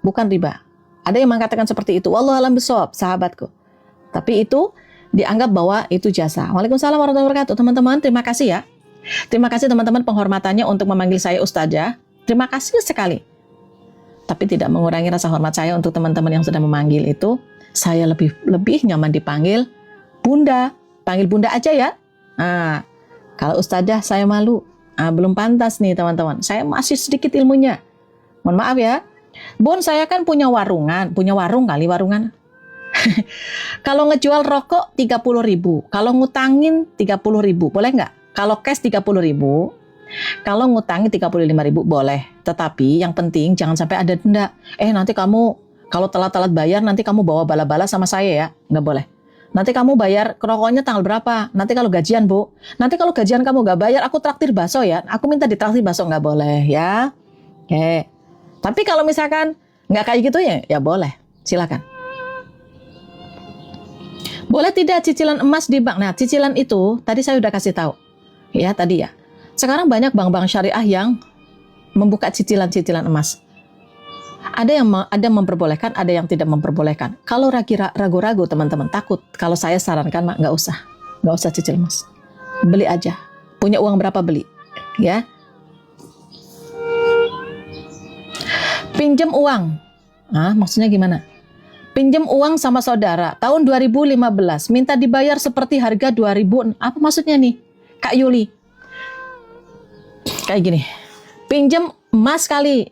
bukan riba. Ada yang mengatakan seperti itu. Wallahu a'lam bishawab, sahabatku. Tapi itu dianggap bahwa itu jasa. Waalaikumsalam warahmatullahi wabarakatuh. Teman-teman, terima kasih ya. Terima kasih teman-teman penghormatannya untuk memanggil saya Ustazah. Terima kasih sekali. Tapi tidak mengurangi rasa hormat saya untuk teman-teman yang sudah memanggil itu. Saya lebih nyaman dipanggil Bunda. Panggil Bunda aja ya. Nah, kalau Ustazah saya malu. Belum pantas nih teman-teman. Saya masih sedikit ilmunya. Mohon maaf ya. Bun, saya kan punya warung warungan. Kalau ngejual rokok 30.000, kalau ngutangin 30.000, boleh nggak? Kalau cash 30.000, kalau ngutangin 35.000 boleh. Tetapi yang penting jangan sampai ada denda. Nanti kamu kalau telat-telat bayar nanti kamu bawa bala-bala sama saya ya, nggak boleh. Nanti kamu bayar rokoknya tanggal berapa? Nanti kalau gajian Bu, nanti kalau gajian kamu nggak bayar aku traktir bakso ya. Aku minta ditraktir bakso, nggak boleh ya. Oke. Tapi kalau misalkan nggak kayak gitu ya boleh. Silakan. Boleh tidak cicilan emas di bank? Nah, cicilan itu tadi saya udah kasih tahu. Ya, tadi ya. Sekarang banyak bank-bank syariah yang membuka cicilan-cicilan emas. Ada yang memperbolehkan, ada yang tidak memperbolehkan. Kalau ragu-ragu teman-teman takut, kalau saya sarankan nggak usah cicil emas. Beli aja. Punya uang berapa beli, ya. Pinjam uang. Maksudnya gimana? Pinjam uang sama saudara tahun 2015, minta dibayar seperti harga 2000. Apa maksudnya nih, Kak Yuli? Kayak gini. Pinjam emas kali.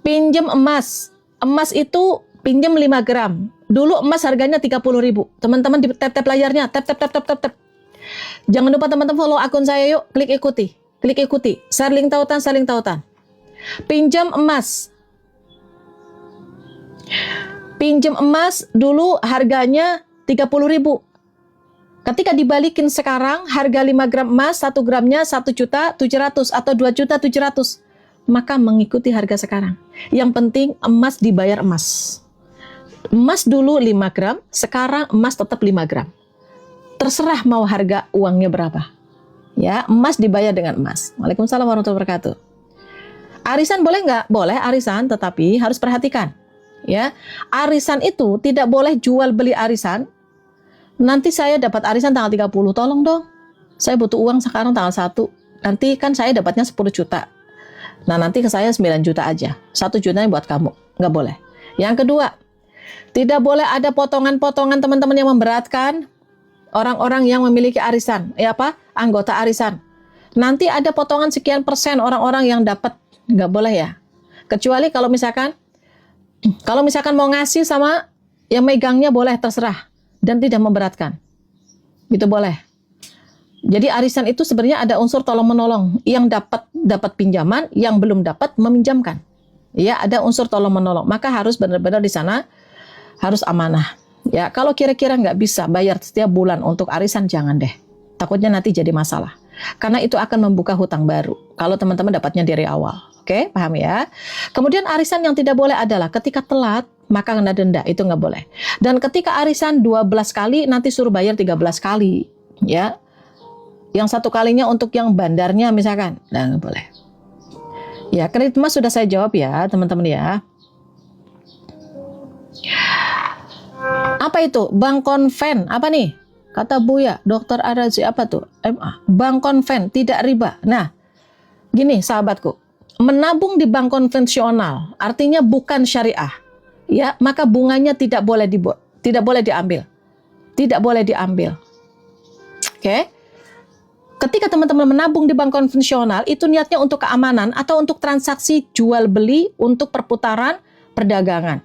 Pinjam emas. Emas itu pinjam 5 gram. Dulu emas harganya 30.000. Teman-teman di tap-tap layarnya, tap. Jangan lupa teman-teman follow akun saya yuk, klik ikuti. Share link tautan. Pinjam emas. Pinjam emas dulu harganya 30.000. Ketika dibalikin sekarang harga 5 gram emas 1 gramnya 1.700.000 atau 2.700.000, maka mengikuti harga sekarang. Yang penting emas dibayar emas. Emas dulu 5 gram, sekarang emas tetap 5 gram. Terserah mau harga uangnya berapa. Ya, emas dibayar dengan emas. Waalaikumsalam warahmatullahi wabarakatuh. Arisan boleh nggak? Boleh arisan, tetapi harus perhatikan. Ya, arisan itu tidak boleh jual beli arisan. Nanti saya dapat arisan tanggal 30, tolong dong. Saya butuh uang sekarang tanggal 1. Nanti kan saya dapatnya 10 juta. Nah, nanti ke saya 9 juta aja. 1 jutanya buat kamu. Nggak boleh. Yang kedua, tidak boleh ada potongan-potongan teman-teman yang memberatkan orang-orang yang memiliki arisan. Anggota arisan. Nanti ada potongan sekian persen orang-orang yang dapat. Nggak boleh ya. Kecuali kalau misalkan mau ngasih sama yang megangnya boleh, terserah. Dan tidak memberatkan. Itu boleh. Jadi arisan itu sebenarnya ada unsur tolong-menolong. Yang dapat pinjaman, yang belum dapat meminjamkan. Ya, ada unsur tolong-menolong. Maka harus benar-benar di sana harus amanah. Ya, kalau kira-kira nggak bisa bayar setiap bulan untuk arisan, jangan deh. Takutnya nanti jadi masalah. Karena itu akan membuka hutang baru. Kalau teman-teman dapatnya dari awal. Oke, paham ya? Kemudian arisan yang tidak boleh adalah ketika telat, maka kena denda. Itu nggak boleh. Dan ketika arisan 12 kali, nanti suruh bayar 13 kali. Ya, yang 1 kalinya untuk yang bandarnya misalkan. Nah, nggak boleh. Ya, kredit emas sudah saya jawab ya, teman-teman ya. Apa itu? Bank konven. Apa nih? Kata Buya, Dokter Arazi, apa tuh? MA. Bank konven, tidak riba. Nah, gini sahabatku. Menabung di bank konvensional, artinya bukan syariah. Ya, maka bunganya tidak boleh diambil. Tidak boleh diambil. Oke? Ketika teman-teman menabung di bank konvensional, itu niatnya untuk keamanan atau untuk transaksi jual beli untuk perputaran perdagangan.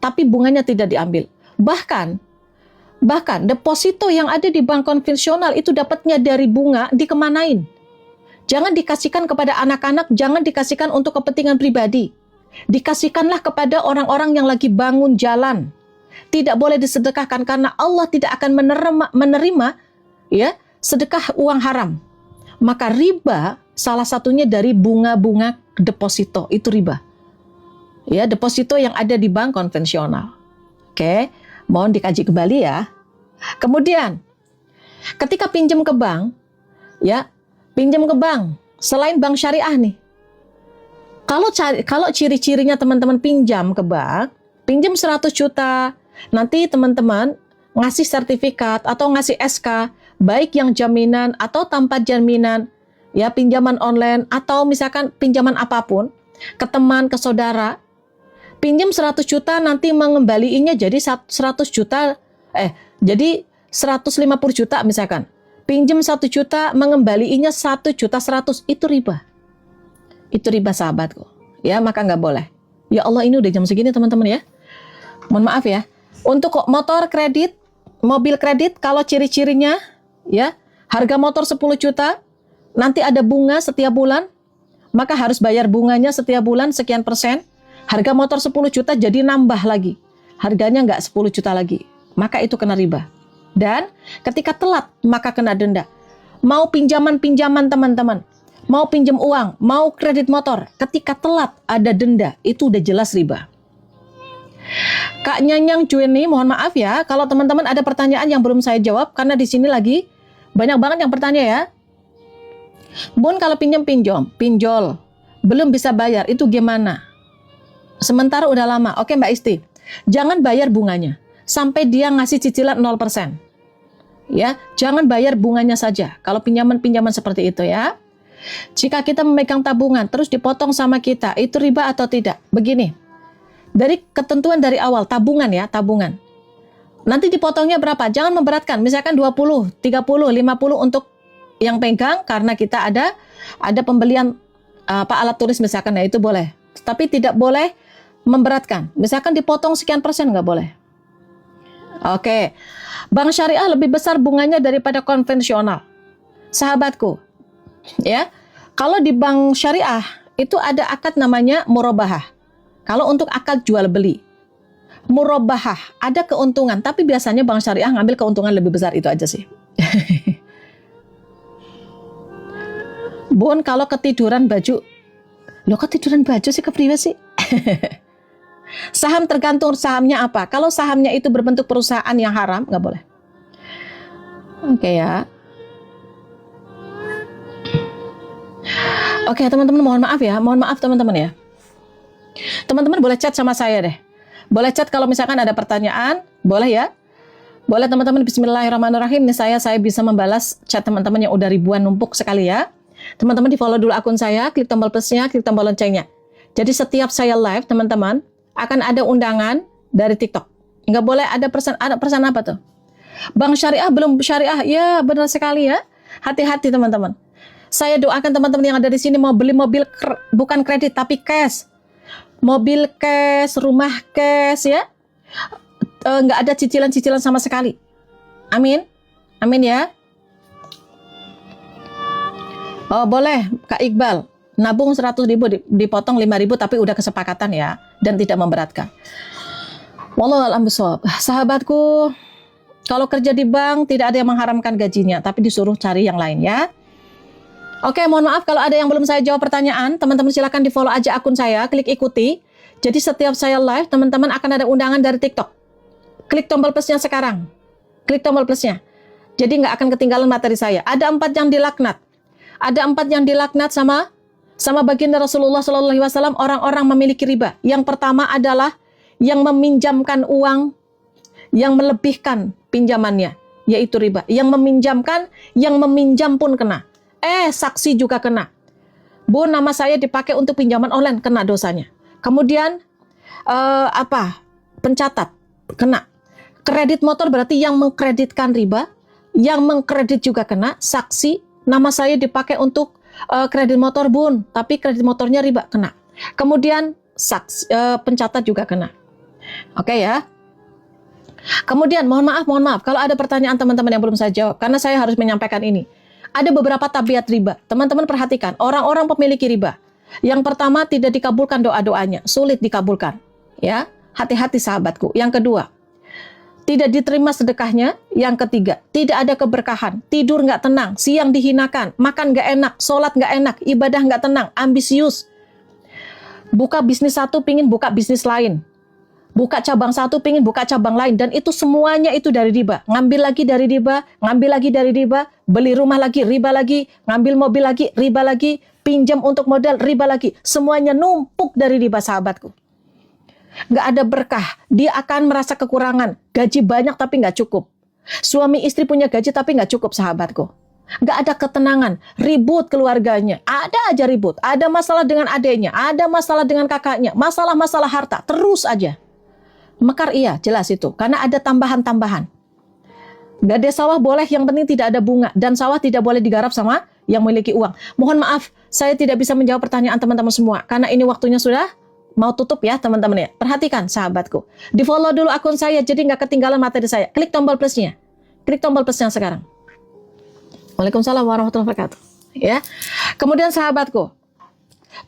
Tapi bunganya tidak diambil. Bahkan deposito yang ada di bank konvensional itu dapatnya dari bunga dikemanain. Jangan dikasihkan kepada anak-anak, jangan dikasihkan untuk kepentingan pribadi. Dikasihkanlah kepada orang-orang yang lagi bangun jalan. Tidak boleh disedekahkan karena Allah tidak akan menerima ya sedekah uang haram. Maka riba salah satunya dari bunga-bunga deposito, itu riba. Ya, deposito yang ada di bank konvensional. Oke, mohon dikaji kembali ya. Kemudian ketika pinjam ke bank, ya, pinjam ke bank selain bank syariah nih. Kalau ciri-cirinya teman-teman pinjam ke bank, pinjam 100 juta, nanti teman-teman ngasih sertifikat atau ngasih SK, baik yang jaminan atau tanpa jaminan, ya pinjaman online atau misalkan pinjaman apapun, ke teman, ke saudara, pinjam 100 juta nanti mengembaliinnya jadi 100 juta, jadi 150 juta misalkan. Pinjam 1 juta mengembaliinnya 1 juta 100, itu riba. Itu riba sahabatku. Ya, maka nggak boleh. Ya Allah, ini udah jam segini teman-teman ya. Mohon maaf ya. Untuk motor kredit, mobil kredit, kalau ciri-cirinya ya, harga motor 10 juta, nanti ada bunga setiap bulan, maka harus bayar bunganya setiap bulan sekian persen. Harga motor 10 juta jadi nambah lagi. Harganya nggak 10 juta lagi. Maka itu kena riba. Dan ketika telat, maka kena denda. Mau pinjaman-pinjaman teman-teman, mau pinjam uang, mau kredit motor, ketika telat ada denda, itu udah jelas riba. Kak Nyanyang Jueni, mohon maaf ya, kalau teman-teman ada pertanyaan yang belum saya jawab, karena di sini lagi banyak banget yang bertanya ya. Bun, kalau pinjol, belum bisa bayar, itu gimana? Sementara udah lama. Oke Mbak Isti, jangan bayar bunganya sampai dia ngasih cicilan 0%. Ya, jangan bayar bunganya saja kalau pinjaman-pinjaman seperti itu ya. Jika kita memegang tabungan terus dipotong sama kita, itu riba atau tidak? Begini, dari ketentuan dari awal, tabungan ya, tabungan. Nanti dipotongnya berapa? Jangan memberatkan, misalkan 20, 30, 50 untuk yang pegang karena kita ada pembelian alat tulis misalkan, ya itu boleh. Tapi tidak boleh memberatkan. Misalkan dipotong sekian persen, nggak boleh. Oke, bank syariah lebih besar bunganya daripada konvensional. Sahabatku, ya, kalau di bank syariah itu ada akad namanya murabahah. Kalau untuk akad jual beli, murabahah ada keuntungan, tapi biasanya bank syariah ngambil keuntungan lebih besar, itu aja sih. Bun, kalau ketiduran baju, lo ketiduran baju sih kepriwe sih? Saham tergantung sahamnya apa. Kalau sahamnya itu berbentuk perusahaan yang haram, nggak boleh. Oke ya. Oke teman-teman, mohon maaf ya. Mohon maaf teman-teman ya. Teman-teman boleh chat sama saya deh. Boleh chat kalau misalkan ada pertanyaan. Boleh ya. Boleh teman-teman. Bismillahirrahmanirrahim. Ini saya bisa membalas chat teman-teman yang udah ribuan numpuk sekali ya. Teman-teman di follow dulu akun saya, klik tombol plusnya, klik tombol loncengnya. Jadi setiap saya live, teman-teman, akan ada undangan dari TikTok. Nggak boleh ada pesan apa tuh? Bang Syariah belum syariah, ya benar sekali ya. Hati-hati teman-teman. Saya doakan teman-teman yang ada di sini mau beli mobil bukan kredit tapi cash. Mobil cash, rumah cash ya. Nggak ada cicilan-cicilan sama sekali. Amin. Amin ya. Oh boleh Kak Iqbal. Nabung 100.000 dipotong 5.000 tapi udah kesepakatan ya. Dan tidak memberatkan. Wallahu a'lam bishawab. Sahabatku, kalau kerja di bank tidak ada yang mengharamkan gajinya, tapi disuruh cari yang lain ya. Oke, mohon maaf kalau ada yang belum saya jawab pertanyaan, teman-teman silakan di follow aja akun saya, klik ikuti. Jadi setiap saya live, teman-teman akan ada undangan dari TikTok. Klik tombol plusnya sekarang. Klik tombol plusnya. Jadi nggak akan ketinggalan materi saya. Ada 4 yang dilaknat. Ada 4 yang dilaknat sama baginda Rasulullah SAW, orang-orang memiliki riba. Yang pertama adalah yang meminjamkan uang yang melebihkan pinjamannya, yaitu riba. Yang meminjamkan, yang meminjam pun kena. Saksi juga kena. Bu, nama saya dipakai untuk pinjaman online, kena dosanya. Kemudian pencatat, kena. Kredit motor berarti yang mengkreditkan riba, yang mengkredit juga kena. Saksi, nama saya dipakai untuk kredit motor bun, tapi kredit motornya riba, kena. Kemudian saksi, pencatat juga kena. Oke ya. Kemudian mohon maaf kalau ada pertanyaan teman-teman yang belum saya jawab, karena saya harus menyampaikan ini. Ada beberapa tabiat riba. Teman-teman perhatikan, orang-orang pemiliki riba. Yang pertama, tidak dikabulkan doa-doanya, sulit dikabulkan. Ya, hati-hati sahabatku. Yang kedua, tidak diterima sedekahnya. Yang ketiga, tidak ada keberkahan, tidur nggak tenang, siang dihinakan, makan nggak enak, sholat nggak enak, ibadah nggak tenang, ambisius. Buka bisnis satu, pingin buka bisnis lain. Buka cabang satu, pingin buka cabang lain. Dan itu semuanya itu dari riba. Ngambil lagi dari riba, ngambil lagi dari riba, beli rumah lagi, riba lagi, ngambil mobil lagi, riba lagi, pinjam untuk modal, riba lagi. Semuanya numpuk dari riba sahabatku. Nggak ada berkah. Dia akan merasa kekurangan. Gaji banyak tapi nggak cukup. Suami istri punya gaji tapi nggak cukup sahabatku. Nggak ada ketenangan. Ribut keluarganya. Ada aja ribut. Ada masalah dengan adiknya. Ada masalah dengan kakaknya. Masalah-masalah harta. Terus aja. Mekar iya, jelas itu. Karena ada tambahan-tambahan. Gade sawah boleh, yang penting tidak ada bunga. Dan sawah tidak boleh digarap sama yang memiliki uang. Mohon maaf, saya tidak bisa menjawab pertanyaan teman-teman semua. Karena ini waktunya sudah mau tutup ya teman-teman ya. Perhatikan sahabatku. Di follow dulu akun saya, jadi nggak ketinggalan materi saya. Klik tombol plusnya. Klik tombol plusnya sekarang. Waalaikumsalam warahmatullahi wabarakatuh. Ya. Kemudian sahabatku,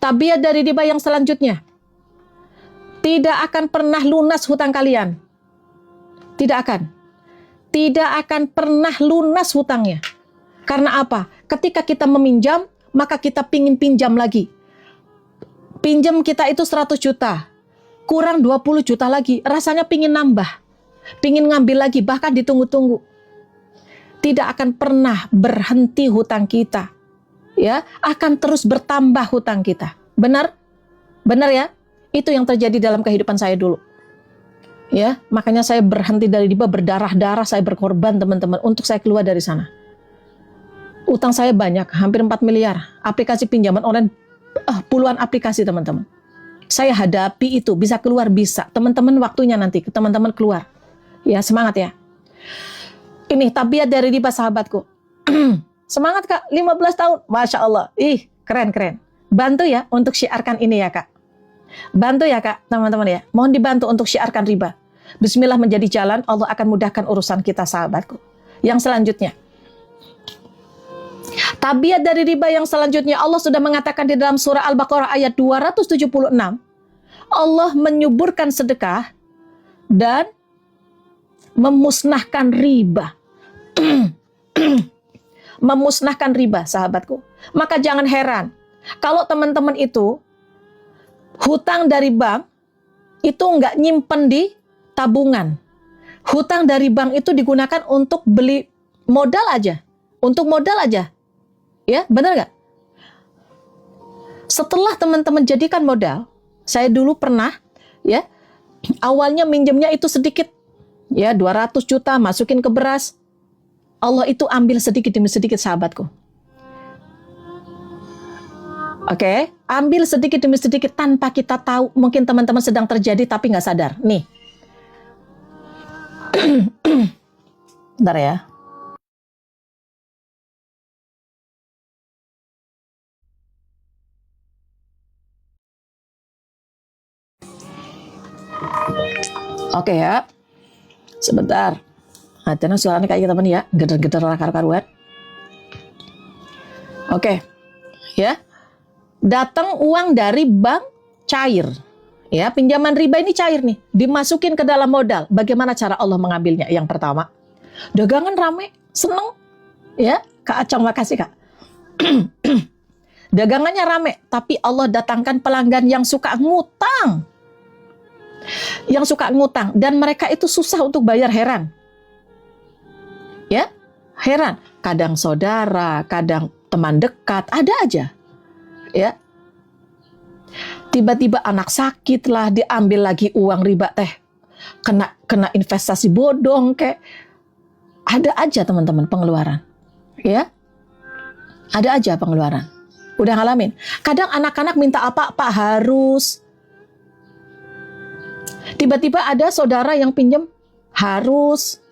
tabiat dari riba yang selanjutnya. Tidak akan pernah lunas hutang kalian. Tidak akan. Tidak akan pernah lunas hutangnya. Karena apa? Ketika kita meminjam, maka kita pingin pinjam lagi. Pinjam kita itu 100 juta. Kurang 20 juta lagi. Rasanya pingin nambah. Pingin ngambil lagi, bahkan ditunggu-tunggu. Tidak akan pernah berhenti hutang kita. Ya, akan terus bertambah hutang kita. Benar? Benar ya? Itu yang terjadi dalam kehidupan saya dulu. Ya, makanya saya berhenti dari riba, berdarah-darah, saya berkorban teman-teman untuk saya keluar dari sana. Utang saya banyak, hampir 4 miliar. Aplikasi pinjaman online, puluhan aplikasi teman-teman. Saya hadapi itu, bisa keluar bisa. Teman-teman waktunya nanti, teman-teman keluar. Ya, semangat ya. Ini tabiat dari riba sahabatku. Semangat Kak, 15 tahun. Masya Allah. Keren-keren. Bantu ya untuk syiarkan ini ya Kak. Bantu ya Kak, teman-teman ya. Mohon dibantu untuk syiarkan riba. Bismillah menjadi jalan, Allah akan mudahkan urusan kita sahabatku. Yang selanjutnya. Tabiat dari riba yang selanjutnya, Allah sudah mengatakan di dalam surah Al-Baqarah ayat 276. Allah menyuburkan sedekah dan memusnahkan riba. Memusnahkan riba sahabatku. Maka jangan heran kalau teman-teman itu hutang dari bank itu nggak nyimpen di tabungan. Hutang dari bank itu digunakan untuk beli modal aja. Untuk modal aja. Ya, benar nggak? Setelah teman-teman jadikan modal, saya dulu pernah, ya, awalnya minjemnya itu sedikit. Ya, 200 juta masukin ke beras. Allah itu ambil sedikit demi sedikit sahabatku. Oke, ambil sedikit demi sedikit tanpa kita tahu. Mungkin teman-teman sedang terjadi tapi nggak sadar. Nih, bentar ya. Oke ya, sebentar. Hati-hati suaranya kayak teman ya, geder-geder karu-karuan. Oke, ya. Datang uang dari bank cair. Ya, pinjaman riba ini cair nih, dimasukin ke dalam modal. Bagaimana cara Allah mengambilnya? Yang pertama, dagangan rame, seneng. Ya, Kak Acong, makasih Kak. Dagangannya rame, tapi Allah datangkan pelanggan yang suka ngutang. Yang suka ngutang, dan mereka itu susah untuk bayar, heran. Ya, heran. Kadang saudara, kadang teman dekat, ada aja. Ya. Tiba-tiba anak sakit lah, diambil lagi uang riba teh. Kena investasi bodong kayak. Ada aja teman-teman pengeluaran. Ya. Ada aja pengeluaran. Udah ngalamin. Kadang anak-anak minta apa, Pak, harus. Tiba-tiba ada saudara yang pinjam, harus.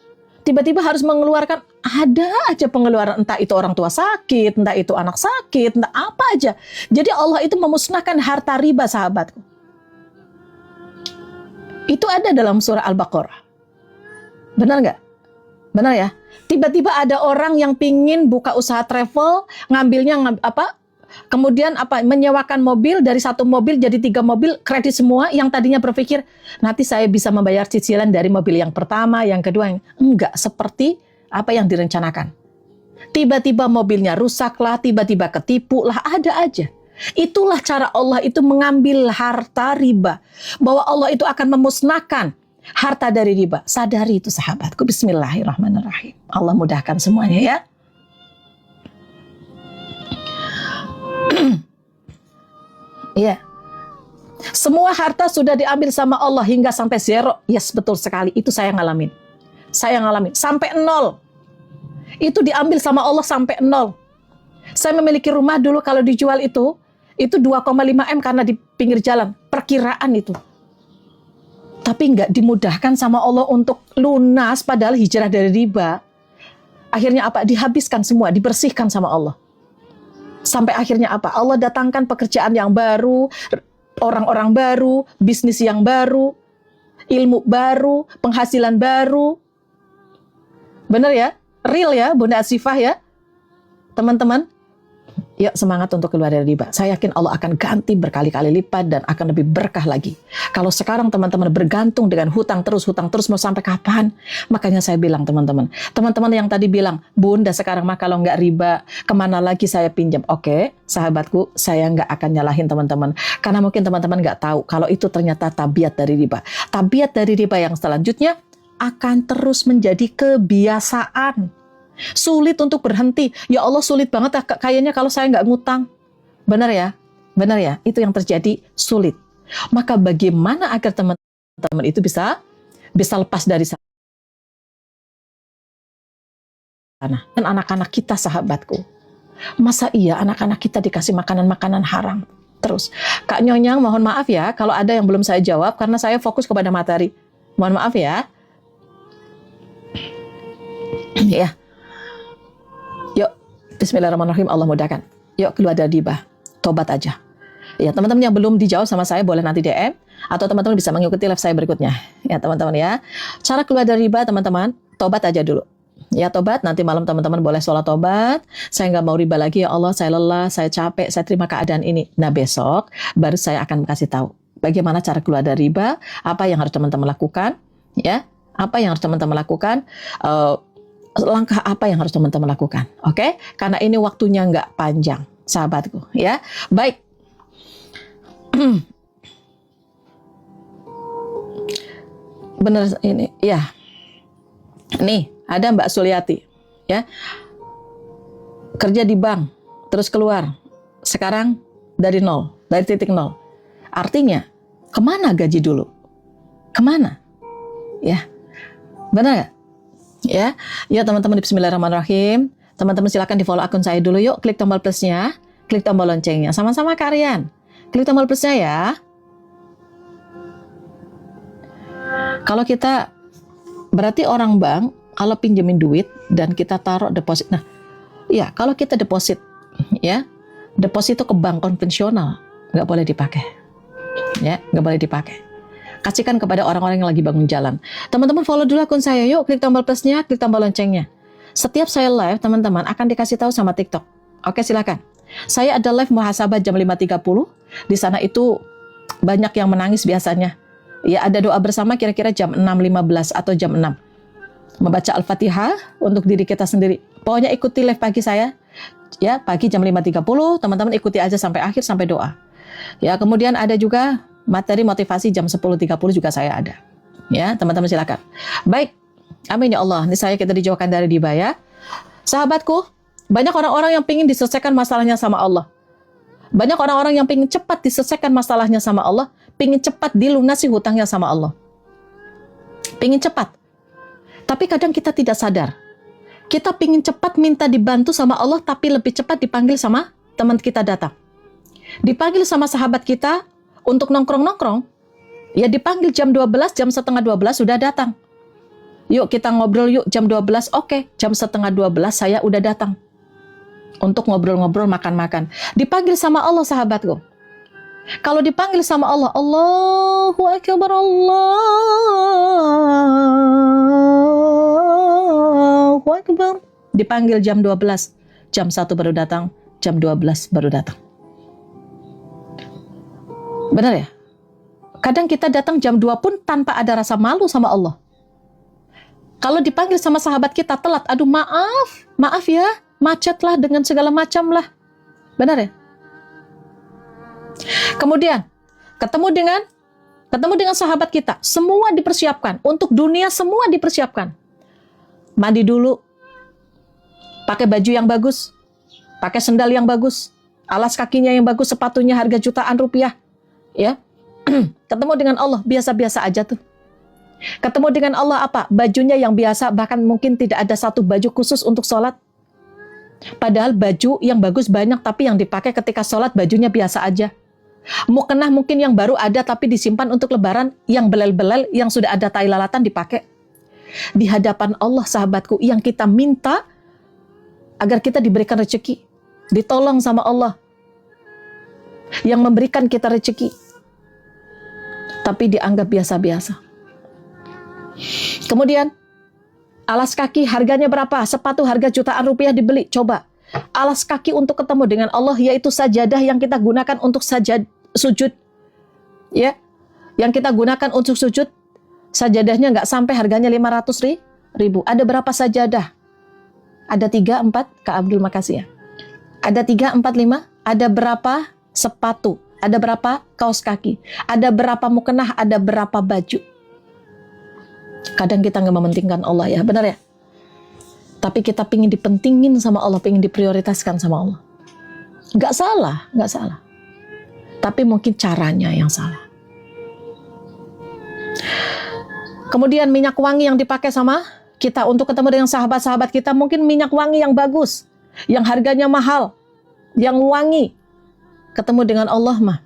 Tiba-tiba harus mengeluarkan, ada aja pengeluaran, entah itu orang tua sakit, entah itu anak sakit, entah apa aja. Jadi Allah itu memusnahkan harta riba, sahabatku. Itu ada dalam surah Al-Baqarah. Benar nggak? Benar ya? Tiba-tiba ada orang yang pingin buka usaha travel, ngambilnya kemudian menyewakan mobil, dari satu mobil jadi 3 mobil, kredit semua. Yang tadinya berpikir nanti saya bisa membayar cicilan dari mobil yang pertama, yang kedua, yang enggak seperti apa yang direncanakan. Tiba-tiba mobilnya rusak lah, tiba-tiba ketipu lah, ada aja. Itulah cara Allah itu mengambil harta riba, bahwa Allah itu akan memusnahkan harta dari riba. Sadari itu sahabatku. Bismillahirrahmanirrahim. Allah mudahkan semuanya ya. Iya. Semua harta sudah diambil sama Allah hingga sampai zero. Yes, betul sekali. Itu saya ngalamin. Saya ngalamin. Sampai 0. Itu diambil sama Allah sampai 0. Saya memiliki rumah dulu, kalau dijual itu 2,5 M karena di pinggir jalan. Perkiraan itu. Tapi nggak dimudahkan sama Allah untuk lunas, padahal hijrah dari riba. Akhirnya apa? Dihabiskan semua, dibersihkan sama Allah. Sampai akhirnya apa? Allah datangkan pekerjaan yang baru, orang-orang baru, bisnis yang baru, ilmu baru, penghasilan baru. Benar ya? Real ya, Bunda Asifah ya? Teman-teman, ya semangat untuk keluar dari riba. Saya yakin Allah akan ganti berkali-kali lipat dan akan lebih berkah lagi. Kalau sekarang teman-teman bergantung dengan hutang terus mau sampai kapan? Makanya saya bilang teman-teman yang tadi bilang, Bunda sekarang mah kalau nggak riba, kemana lagi saya pinjam? Oke, sahabatku, saya nggak akan nyalahin teman-teman. Karena mungkin teman-teman nggak tahu kalau itu ternyata tabiat dari riba. Tabiat dari riba yang selanjutnya akan terus menjadi kebiasaan. Sulit untuk berhenti. Ya Allah, sulit banget kayaknya kalau saya nggak ngutang. Benar ya? Benar ya? Itu yang terjadi, sulit. Maka bagaimana agar teman-teman itu bisa lepas dari sana? Dan anak-anak kita, sahabatku. Masa iya anak-anak kita dikasih makanan-makanan haram? Terus. Kak Nyonyang, mohon maaf ya kalau ada yang belum saya jawab karena saya fokus kepada materi. Mohon maaf ya. Ya. Yuk, bismillahirrahmanirrahim, Allah mudahkan. Yuk keluar dari riba, tobat aja. Ya, teman-teman yang belum dijawab sama saya boleh nanti DM, atau teman-teman bisa mengikuti live saya berikutnya. Ya, teman-teman ya. Cara keluar dari riba, teman-teman, tobat aja dulu. Ya, tobat, nanti malam teman-teman boleh sholat tobat. Saya nggak mau riba lagi, ya Allah, saya lelah, saya capek, saya terima keadaan ini. Nah, besok baru saya akan kasih tahu bagaimana cara keluar dari riba, apa yang harus teman-teman lakukan, ya, apa yang harus teman-teman lakukan, langkah apa yang harus teman-teman lakukan, oke? Karena ini waktunya nggak panjang, sahabatku, ya. Baik. Bener ini, ya. Nih, ada Mbak Suliati, ya. Kerja di bank, terus keluar. Sekarang dari titik nol. Artinya, kemana gaji dulu? Kemana? Ya, benar nggak? Ya teman-teman, bismillahirrahmanirrahim. Teman-teman silakan di follow akun saya dulu yuk, klik tombol plusnya. klik tombol loncengnya. Sama-sama kalian. Klik tombol plusnya ya. Kalau kita, berarti orang bank, kalau pinjemin duit dan kita taruh deposit. Nah, ya kalau kita deposit, ya, deposit itu ke bank konvensional, nggak boleh dipakai. Ya, nggak boleh dipakai. Kasihkan kepada orang-orang yang lagi bangun jalan. Teman-teman follow dulu akun saya, yuk klik tombol plusnya, klik tombol loncengnya. Setiap saya live, teman-teman akan dikasih tahu sama TikTok. Oke, silakan. Saya ada live muhasabah jam 5.30. Di sana itu banyak yang menangis biasanya. Ya, ada doa bersama kira-kira jam 6.15 atau jam 6. Membaca Al-Fatihah untuk diri kita sendiri. Pokoknya ikuti live pagi saya. Ya, pagi jam 5.30, teman-teman ikuti aja sampai akhir, sampai doa. Ya, kemudian ada juga materi motivasi jam 10.30 juga saya ada. Ya, teman-teman silakan. Baik. Amin ya Allah. Ini saya kita dijauhkan dari riba ya. Sahabatku, banyak orang-orang yang ingin diselesaikan masalahnya sama Allah. Banyak orang-orang yang ingin cepat diselesaikan masalahnya sama Allah, ingin cepat dilunasi hutangnya sama Allah. Ingin cepat. Tapi kadang kita tidak sadar. Kita ingin cepat minta dibantu sama Allah, tapi lebih cepat dipanggil sama teman kita datang. Dipanggil sama sahabat kita untuk nongkrong-nongkrong, ya dipanggil jam 12, jam setengah 12 sudah datang. Yuk kita ngobrol yuk jam 12, oke, jam setengah 12 saya udah datang. Untuk ngobrol-ngobrol, makan-makan. Dipanggil sama Allah sahabatku. Kalau dipanggil sama Allah, Allahu Akbar, Allahu Akbar. Dipanggil jam 12, jam 1 baru datang, jam 12 baru datang. Benar ya? Kadang kita datang jam 2 pun tanpa ada rasa malu sama Allah. Kalau dipanggil sama sahabat kita telat, aduh maaf ya, macet lah dengan segala macam lah. Benar ya? Kemudian ketemu dengan sahabat kita, semua dipersiapkan untuk dunia, semua dipersiapkan. Mandi dulu, pakai baju yang bagus, pakai sendal yang bagus, alas kakinya yang bagus, sepatunya harga jutaan rupiah, ya. Ketemu dengan Allah biasa-biasa aja tuh. Ketemu dengan Allah apa? Bajunya yang biasa, bahkan mungkin tidak ada satu baju khusus untuk sholat. Padahal baju yang bagus banyak, tapi yang dipakai ketika sholat bajunya biasa aja. Mukena mungkin yang baru ada tapi disimpan untuk lebaran, yang belel-belel, yang sudah ada tai lalatan dipakai. Di hadapan Allah sahabatku, yang kita minta agar kita diberikan rezeki, ditolong sama Allah yang memberikan kita rezeki, tapi dianggap biasa-biasa. Kemudian alas kaki harganya berapa? Sepatu harga jutaan rupiah dibeli. Coba alas kaki untuk ketemu dengan Allah, yaitu sajadah yang kita gunakan untuk sujud, ya, yang kita gunakan untuk sujud, sajadahnya nggak sampai harganya 500 ribu. Ada berapa sajadah? Ada 3, 4, Kak Abdul, makasih ya. Ada 3, 4, 5. Ada berapa sepatu? Ada berapa kaos kaki? Ada berapa mukenah? Ada berapa baju? Kadang kita nggak mementingkan Allah ya, benar ya? Tapi kita pingin dipentingin sama Allah, pingin diprioritaskan sama Allah. Nggak salah, nggak salah. Tapi mungkin caranya yang salah. Kemudian minyak wangi yang dipakai sama kita untuk ketemu dengan sahabat-sahabat kita, mungkin minyak wangi yang bagus, yang harganya mahal, yang wangi. Ketemu dengan Allah mah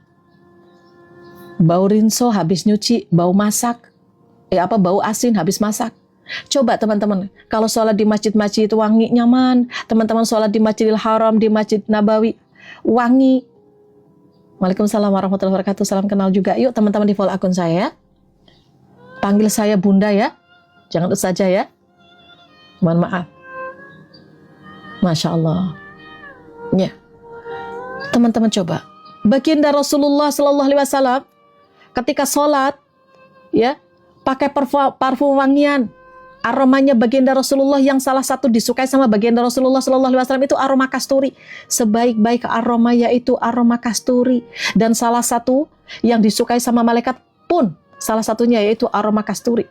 bau rinso habis nyuci, bau masak, bau asin habis masak. Coba teman-teman, kalau sholat di masjid-masjid itu wangi, nyaman. Teman-teman sholat di Masjidil Haram, di Masjid Nabawi, wangi. Waalaikumsalam warahmatullahi wabarakatuh. Salam kenal juga. Yuk teman-teman di follow akun saya ya. Panggil saya Bunda ya. Jangan saja ya. Mohon maaf. Masya Allah. Ya. Teman-teman coba. Baginda Rasulullah Sallallahu Alaihi Wasallam ketika sholat, ya, pakai parfum wangian. Aromanya baginda Rasulullah yang salah satu disukai sama baginda Rasulullah Sallallahu Alaihi Wasallam itu aroma kasturi. Sebaik-baik aroma yaitu aroma kasturi. Dan salah satu yang disukai sama malaikat pun salah satunya yaitu aroma kasturi.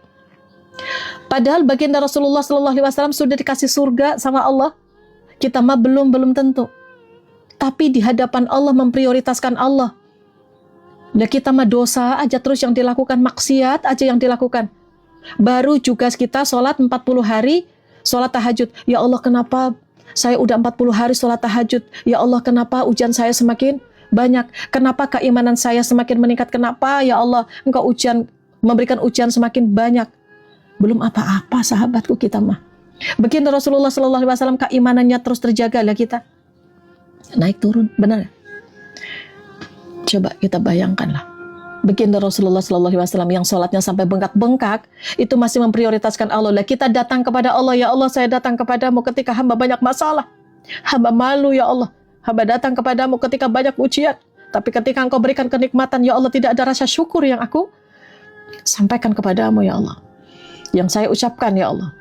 Padahal baginda Rasulullah Sallallahu Alaihi Wasallam sudah dikasih surga sama Allah. Kita mah belum tentu. Tapi di hadapan Allah memprioritaskan Allah. Nah kita mah dosa aja terus yang dilakukan, maksiat aja yang dilakukan. Baru juga kita sholat 40 hari, sholat tahajud. Ya Allah, kenapa saya udah 40 hari sholat tahajud. Ya Allah, kenapa ujian saya semakin banyak? Kenapa keimanan saya semakin meningkat? Kenapa ya Allah Engkau memberikan ujian semakin banyak? Belum apa-apa sahabatku kita mah. Baginda Rasulullah SAW keimanannya terus terjaga lah kita. Naik turun, benar. Coba kita bayangkanlah. Baginda Rasulullah SAW yang sholatnya sampai bengkak-bengkak, itu masih memprioritaskan Allah. Lah kita datang kepada Allah, ya Allah saya datang kepadamu ketika hamba banyak masalah. Hamba malu ya Allah. Hamba datang kepadamu ketika banyak ujian. Tapi ketika Engkau berikan kenikmatan, ya Allah tidak ada rasa syukur yang aku sampaikan kepadamu ya Allah. Yang saya ucapkan ya Allah.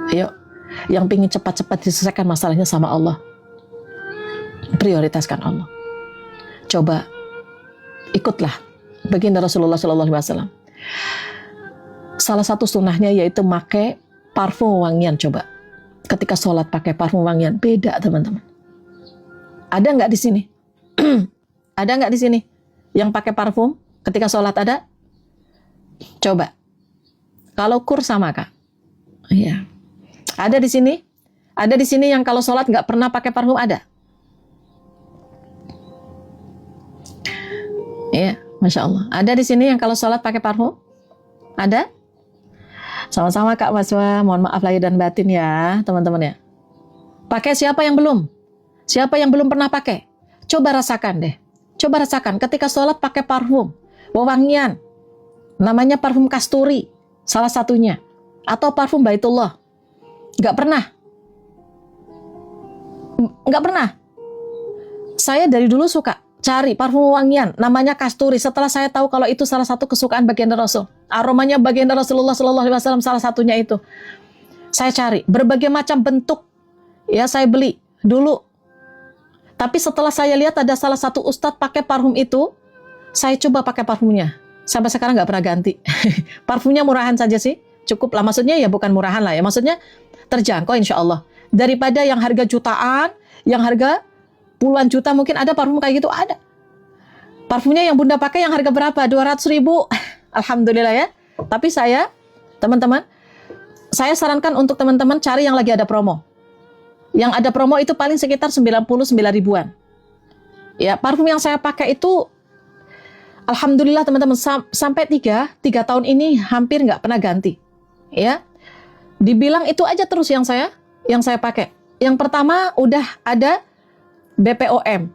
Ayo, yang pingin cepat-cepat diselesaikan masalahnya sama Allah, prioritaskan Allah. Coba ikutlah baginda Rasulullah SAW. Salah satu sunnahnya yaitu pakai parfum wangian. Coba ketika sholat pakai parfum wangian, beda teman-teman. Ada nggak di sini? Ada nggak di sini yang pakai parfum ketika sholat ada? Coba. Kalau kur sama kak? Iya. Ada di sini? Ada di sini yang kalau sholat nggak pernah pakai parfum ada? Iya, Masya Allah. Ada di sini yang kalau sholat pakai parfum? Ada? Sama-sama Kak Maswa, mohon maaf lahir dan batin ya teman-teman ya. Pakai siapa yang belum? Siapa yang belum pernah pakai? Coba rasakan deh. Coba rasakan ketika sholat pakai parfum, wewangian. Namanya parfum kasturi, salah satunya. Atau parfum Baitullah. Nggak pernah. Nggak pernah. Saya dari dulu suka cari parfum wangian, namanya kasturi. Setelah saya tahu kalau itu salah satu kesukaan baginda Rasul, aromanya baginda Rasulullah SAW salah satunya itu. Saya cari berbagai macam bentuk, ya saya beli dulu. Tapi setelah saya lihat ada salah satu ustadz pakai parfum itu, saya coba pakai parfumnya. Sampai sekarang nggak pernah ganti. Parfumnya murahan saja sih, cukup lah. Maksudnya ya bukan murahan lah ya, maksudnya terjangkau insya Allah. Daripada yang harga jutaan, yang harga puluhan juta mungkin ada parfum kayak gitu, ada. Parfumnya yang bunda pakai yang harga berapa? 200.000. Alhamdulillah ya. Tapi saya, teman-teman, saya sarankan untuk teman-teman cari yang lagi ada promo. Yang ada promo itu paling sekitar 99 ribuan. Ya, parfum yang saya pakai itu, alhamdulillah teman-teman, sampai 3 tahun ini hampir nggak pernah ganti. Ya, dibilang itu aja terus yang saya pakai. Yang pertama udah ada BPOM,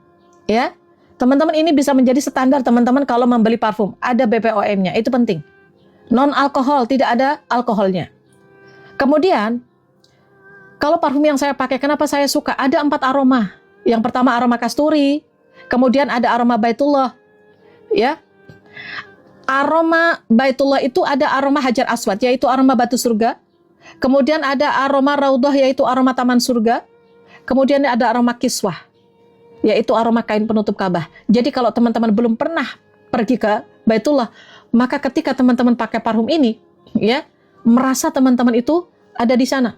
ya. Teman-teman ini bisa menjadi standar teman-teman kalau membeli parfum, ada BPOM-nya, itu penting. Non alkohol, tidak ada alkoholnya. Kemudian, kalau parfum yang saya pakai, kenapa saya suka? Ada 4 aroma. Yang pertama aroma kasturi, kemudian ada aroma Baitullah, ya. Aroma Baitullah itu ada aroma Hajar Aswad, yaitu aroma batu surga. Kemudian ada aroma Raudhah, yaitu aroma taman surga. Kemudian ada aroma Kiswah, yaitu aroma kain penutup Ka'bah. Jadi kalau teman-teman belum pernah pergi ke Baitullah, maka ketika teman-teman pakai parfum ini, ya, merasa teman-teman itu ada di sana.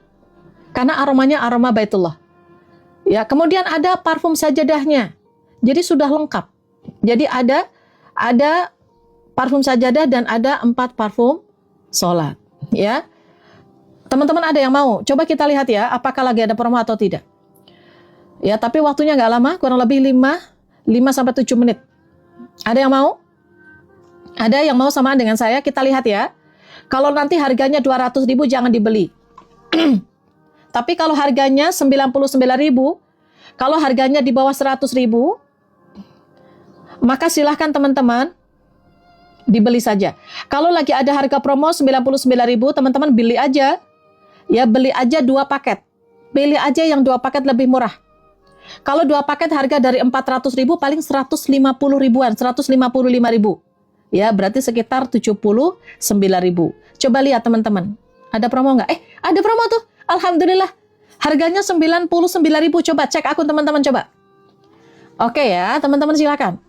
Karena aromanya aroma Baitullah. Ya, kemudian ada parfum sajadahnya. Jadi sudah lengkap. Jadi ada parfum sajadah dan ada 4 parfum sholat. Ya, teman-teman ada yang mau? Coba kita lihat ya, apakah lagi ada promo atau tidak. Ya, tapi waktunya nggak lama, kurang lebih 5-7 menit. Ada yang mau? Ada yang mau samaan dengan saya? Kita lihat ya. Kalau nanti harganya 200.000 jangan dibeli. Tapi kalau harganya 99.000, kalau harganya di bawah 100.000, maka silahkan teman-teman dibeli saja. Kalau lagi ada harga promo 99.000, teman-teman beli aja. Ya, beli aja 2 paket. Pilih aja yang 2 paket lebih murah. Kalau 2 paket harga dari 400.000 paling 150 ribuan, 155.000. Ya, berarti sekitar 79.000. Coba lihat teman-teman. Ada promo nggak? Ada promo tuh. Alhamdulillah. Harganya 99.000. Coba cek akun teman-teman coba. Oke ya, teman-teman silakan.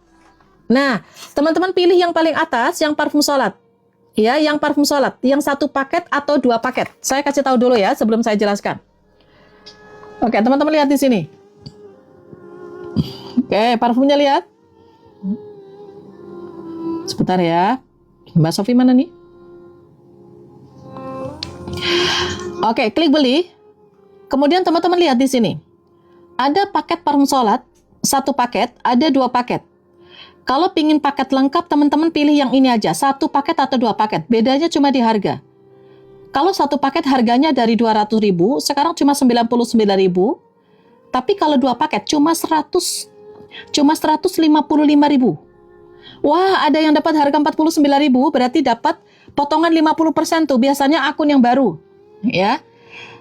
Nah, teman-teman pilih yang paling atas, yang parfum sholat. Ya, yang parfum sholat. Yang 1 paket atau 2 paket. Saya kasih tahu dulu ya sebelum saya jelaskan. Oke, teman-teman lihat di sini. Oke, parfumnya lihat. Sebentar ya. Mbak Sofi mana nih? Oke, klik beli. Kemudian teman-teman lihat di sini. Ada paket parfum sholat, 1 paket, ada 2 paket. Kalau pingin paket lengkap, teman-teman pilih yang ini aja, 1 paket atau 2 paket. Bedanya cuma di harga. Kalau 1 paket harganya dari 200.000, sekarang cuma 99.000. Tapi kalau 2 paket cuma 155.000. Wah, ada yang dapat harga 49.000, berarti dapat potongan 50% tuh. Biasanya akun yang baru, ya.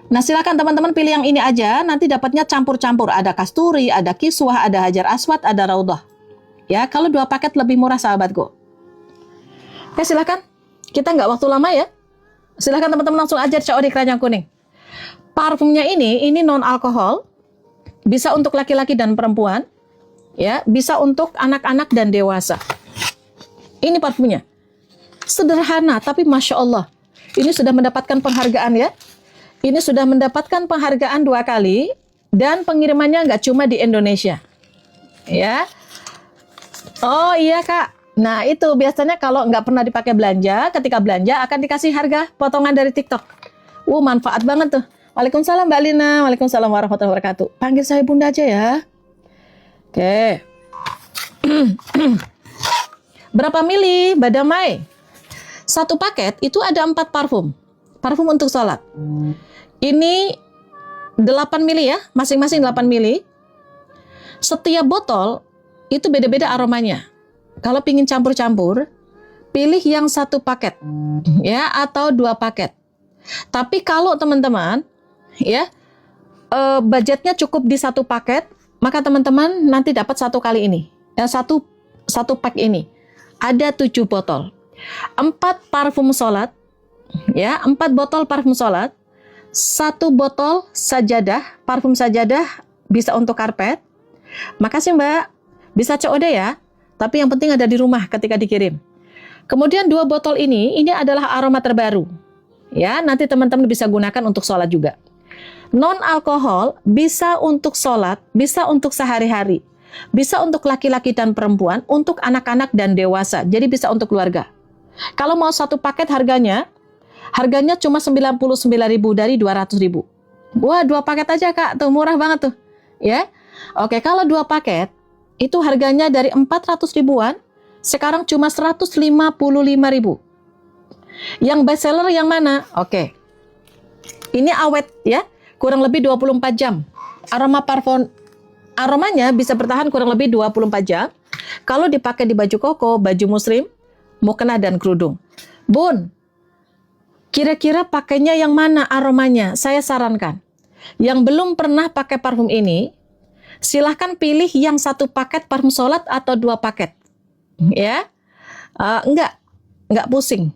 Nah, silakan teman-teman pilih yang ini aja, nanti dapatnya campur-campur. Ada kasturi, ada kiswah, ada hajar aswad, ada raudhah. Ya, kalau 2 paket lebih murah sahabatku. Oke, silakan. Kita nggak waktu lama ya. Silakan teman-teman langsung aja COD di keranjang kuning. Parfumnya ini non alkohol, bisa untuk laki-laki dan perempuan, ya, bisa untuk anak-anak dan dewasa. Ini parfumnya. Sederhana, tapi Masya Allah. Ini sudah mendapatkan penghargaan ya. Ini sudah mendapatkan penghargaan 2 kali dan pengirimannya nggak cuma di Indonesia, ya. Oh iya Kak. Nah itu biasanya kalau nggak pernah dipakai belanja, ketika belanja akan dikasih harga potongan dari TikTok. Manfaat banget tuh. Waalaikumsalam Mbak Lina. Waalaikumsalam warahmatullahi wabarakatuh. Panggil saya Bunda aja ya. Oke. Berapa mili Mbak Damai? 1 paket itu ada 4 parfum. Parfum untuk sholat. Ini 8 mili ya, masing-masing 8 mili. Setiap botol itu beda-beda aromanya. Kalau pingin campur-campur, pilih yang 1 paket ya, atau 2 paket. Tapi kalau teman-teman ya budgetnya cukup di 1 paket, maka teman-teman nanti dapat 1 kali ini. Ya, satu pack ini ada 7 botol. 4 parfum sholat ya, 4 botol parfum sholat, 1 botol sajadah, parfum sajadah bisa untuk karpet. Makasih Mbak, bisa COD ya, tapi yang penting ada di rumah ketika dikirim. Kemudian 2 botol ini adalah aroma terbaru. Ya, nanti teman-teman bisa gunakan untuk sholat juga. Non alkohol, bisa untuk sholat, bisa untuk sehari-hari, bisa untuk laki-laki dan perempuan, untuk anak-anak dan dewasa, jadi bisa untuk keluarga. Kalau mau 1 paket harganya cuma 99.000 dari 200.000. Wah, 2 paket aja Kak, tuh murah banget tuh. Ya. Oke, kalau 2 paket itu harganya dari 400 ribuan, sekarang cuma 155.000. Yang best seller yang mana? Oke. Ini awet ya, kurang lebih 24 jam. Aromanya bisa bertahan kurang lebih 24 jam. Kalau dipakai di baju koko, baju muslim, mukena dan kerudung. Bun, kira-kira pakainya yang mana aromanya? Saya sarankan. Yang belum pernah pakai parfum ini, silahkan pilih yang 1 paket parfum sholat atau 2 paket. Ya, enggak pusing.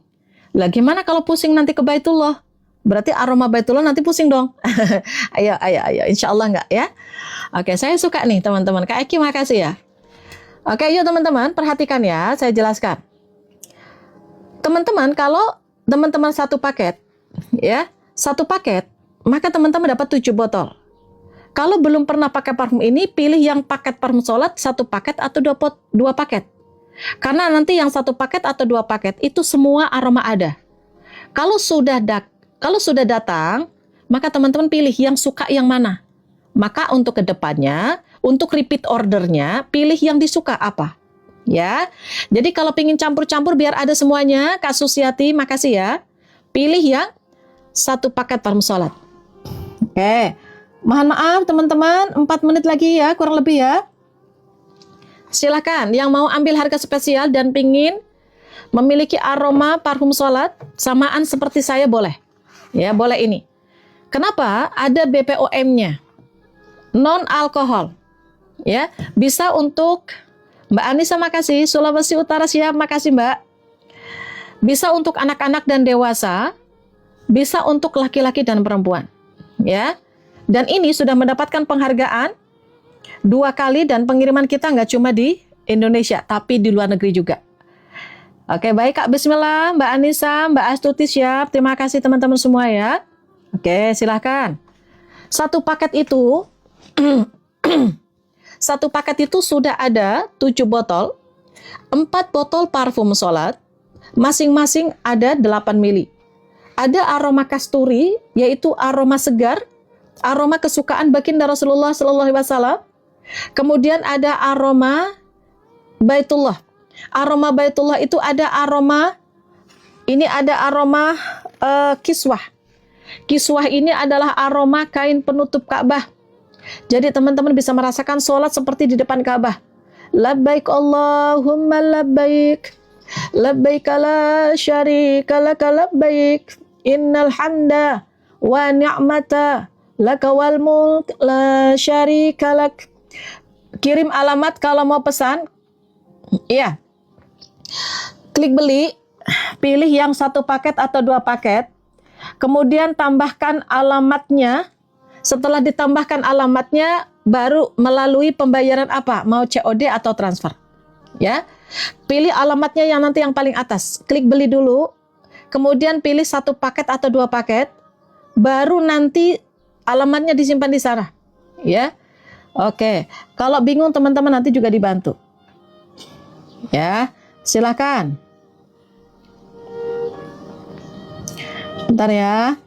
Lah gimana kalau pusing nanti ke Baitullah? Berarti aroma Baitullah nanti pusing dong. Ayo, insya Allah enggak ya. Oke, saya suka nih teman-teman. Kak Eki makasih ya. Oke, yuk teman-teman perhatikan ya, saya jelaskan. Teman-teman, kalau teman-teman 1 paket, ya, 1 paket, maka teman-teman dapat 7 botol. Kalau belum pernah pakai parfum ini, pilih yang paket parfum sholat 1 paket atau 2 paket. Karena nanti yang 1 paket atau 2 paket itu semua aroma ada. Kalau sudah datang, maka teman-teman pilih yang suka yang mana. Maka untuk kedepannya, untuk repeat ordernya, pilih yang disuka apa. Ya, jadi kalau pingin campur-campur biar ada semuanya, Kak Susiati, makasih ya. Pilih yang 1 paket parfum sholat. Oke, mohon maaf teman-teman, 4 menit lagi ya, kurang lebih ya. Silakan, yang mau ambil harga spesial dan pingin memiliki aroma parfum sholat, samaan seperti saya boleh. Ya, boleh ini. Kenapa? Ada BPOM-nya. Non alkohol. Ya, bisa untuk Mbak Anissa makasih, Sulawesi Utara siap, makasih Mbak. Bisa untuk anak-anak dan dewasa, bisa untuk laki-laki dan perempuan. Ya. Dan ini sudah mendapatkan penghargaan 2 kali dan pengiriman kita nggak cuma di Indonesia, tapi di luar negeri juga. Oke, baik Kak, bismillah, Mbak Anissa, Mbak Astuti siap. Terima kasih teman-teman semua ya. Oke, silahkan. 1 paket itu 1 paket itu sudah ada 7 botol, 4 botol parfum sholat, masing-masing ada 8 mili. Ada aroma kasturi, yaitu aroma segar, aroma kesukaan baginda Rasulullah Sallallahu Alaihi Wasallam. Kemudian ada aroma Baitullah. Aroma Baitullah itu ada aroma, ini ada aroma kiswah. Kiswah ini adalah aroma kain penutup Ka'bah. Jadi teman-teman bisa merasakan sholat seperti di depan Ka'bah. Labbaik Allahumma labbaik, labbaik la syarika laka labbaik, innal hamda wa ni'mata laka wal mulk la syarika lak. Kirim alamat kalau mau pesan. Iya. Klik beli, pilih yang 1 paket atau 2 paket. Kemudian tambahkan alamatnya. Setelah ditambahkan alamatnya, baru melalui pembayaran apa? Mau COD atau transfer. Ya. Pilih alamatnya yang nanti yang paling atas. Klik beli dulu. Kemudian pilih 1 paket atau 2 paket. Baru nanti alamatnya disimpan di sana. Ya. Oke. Kalau bingung teman-teman nanti juga dibantu. Ya. Silakan. Bentar ya.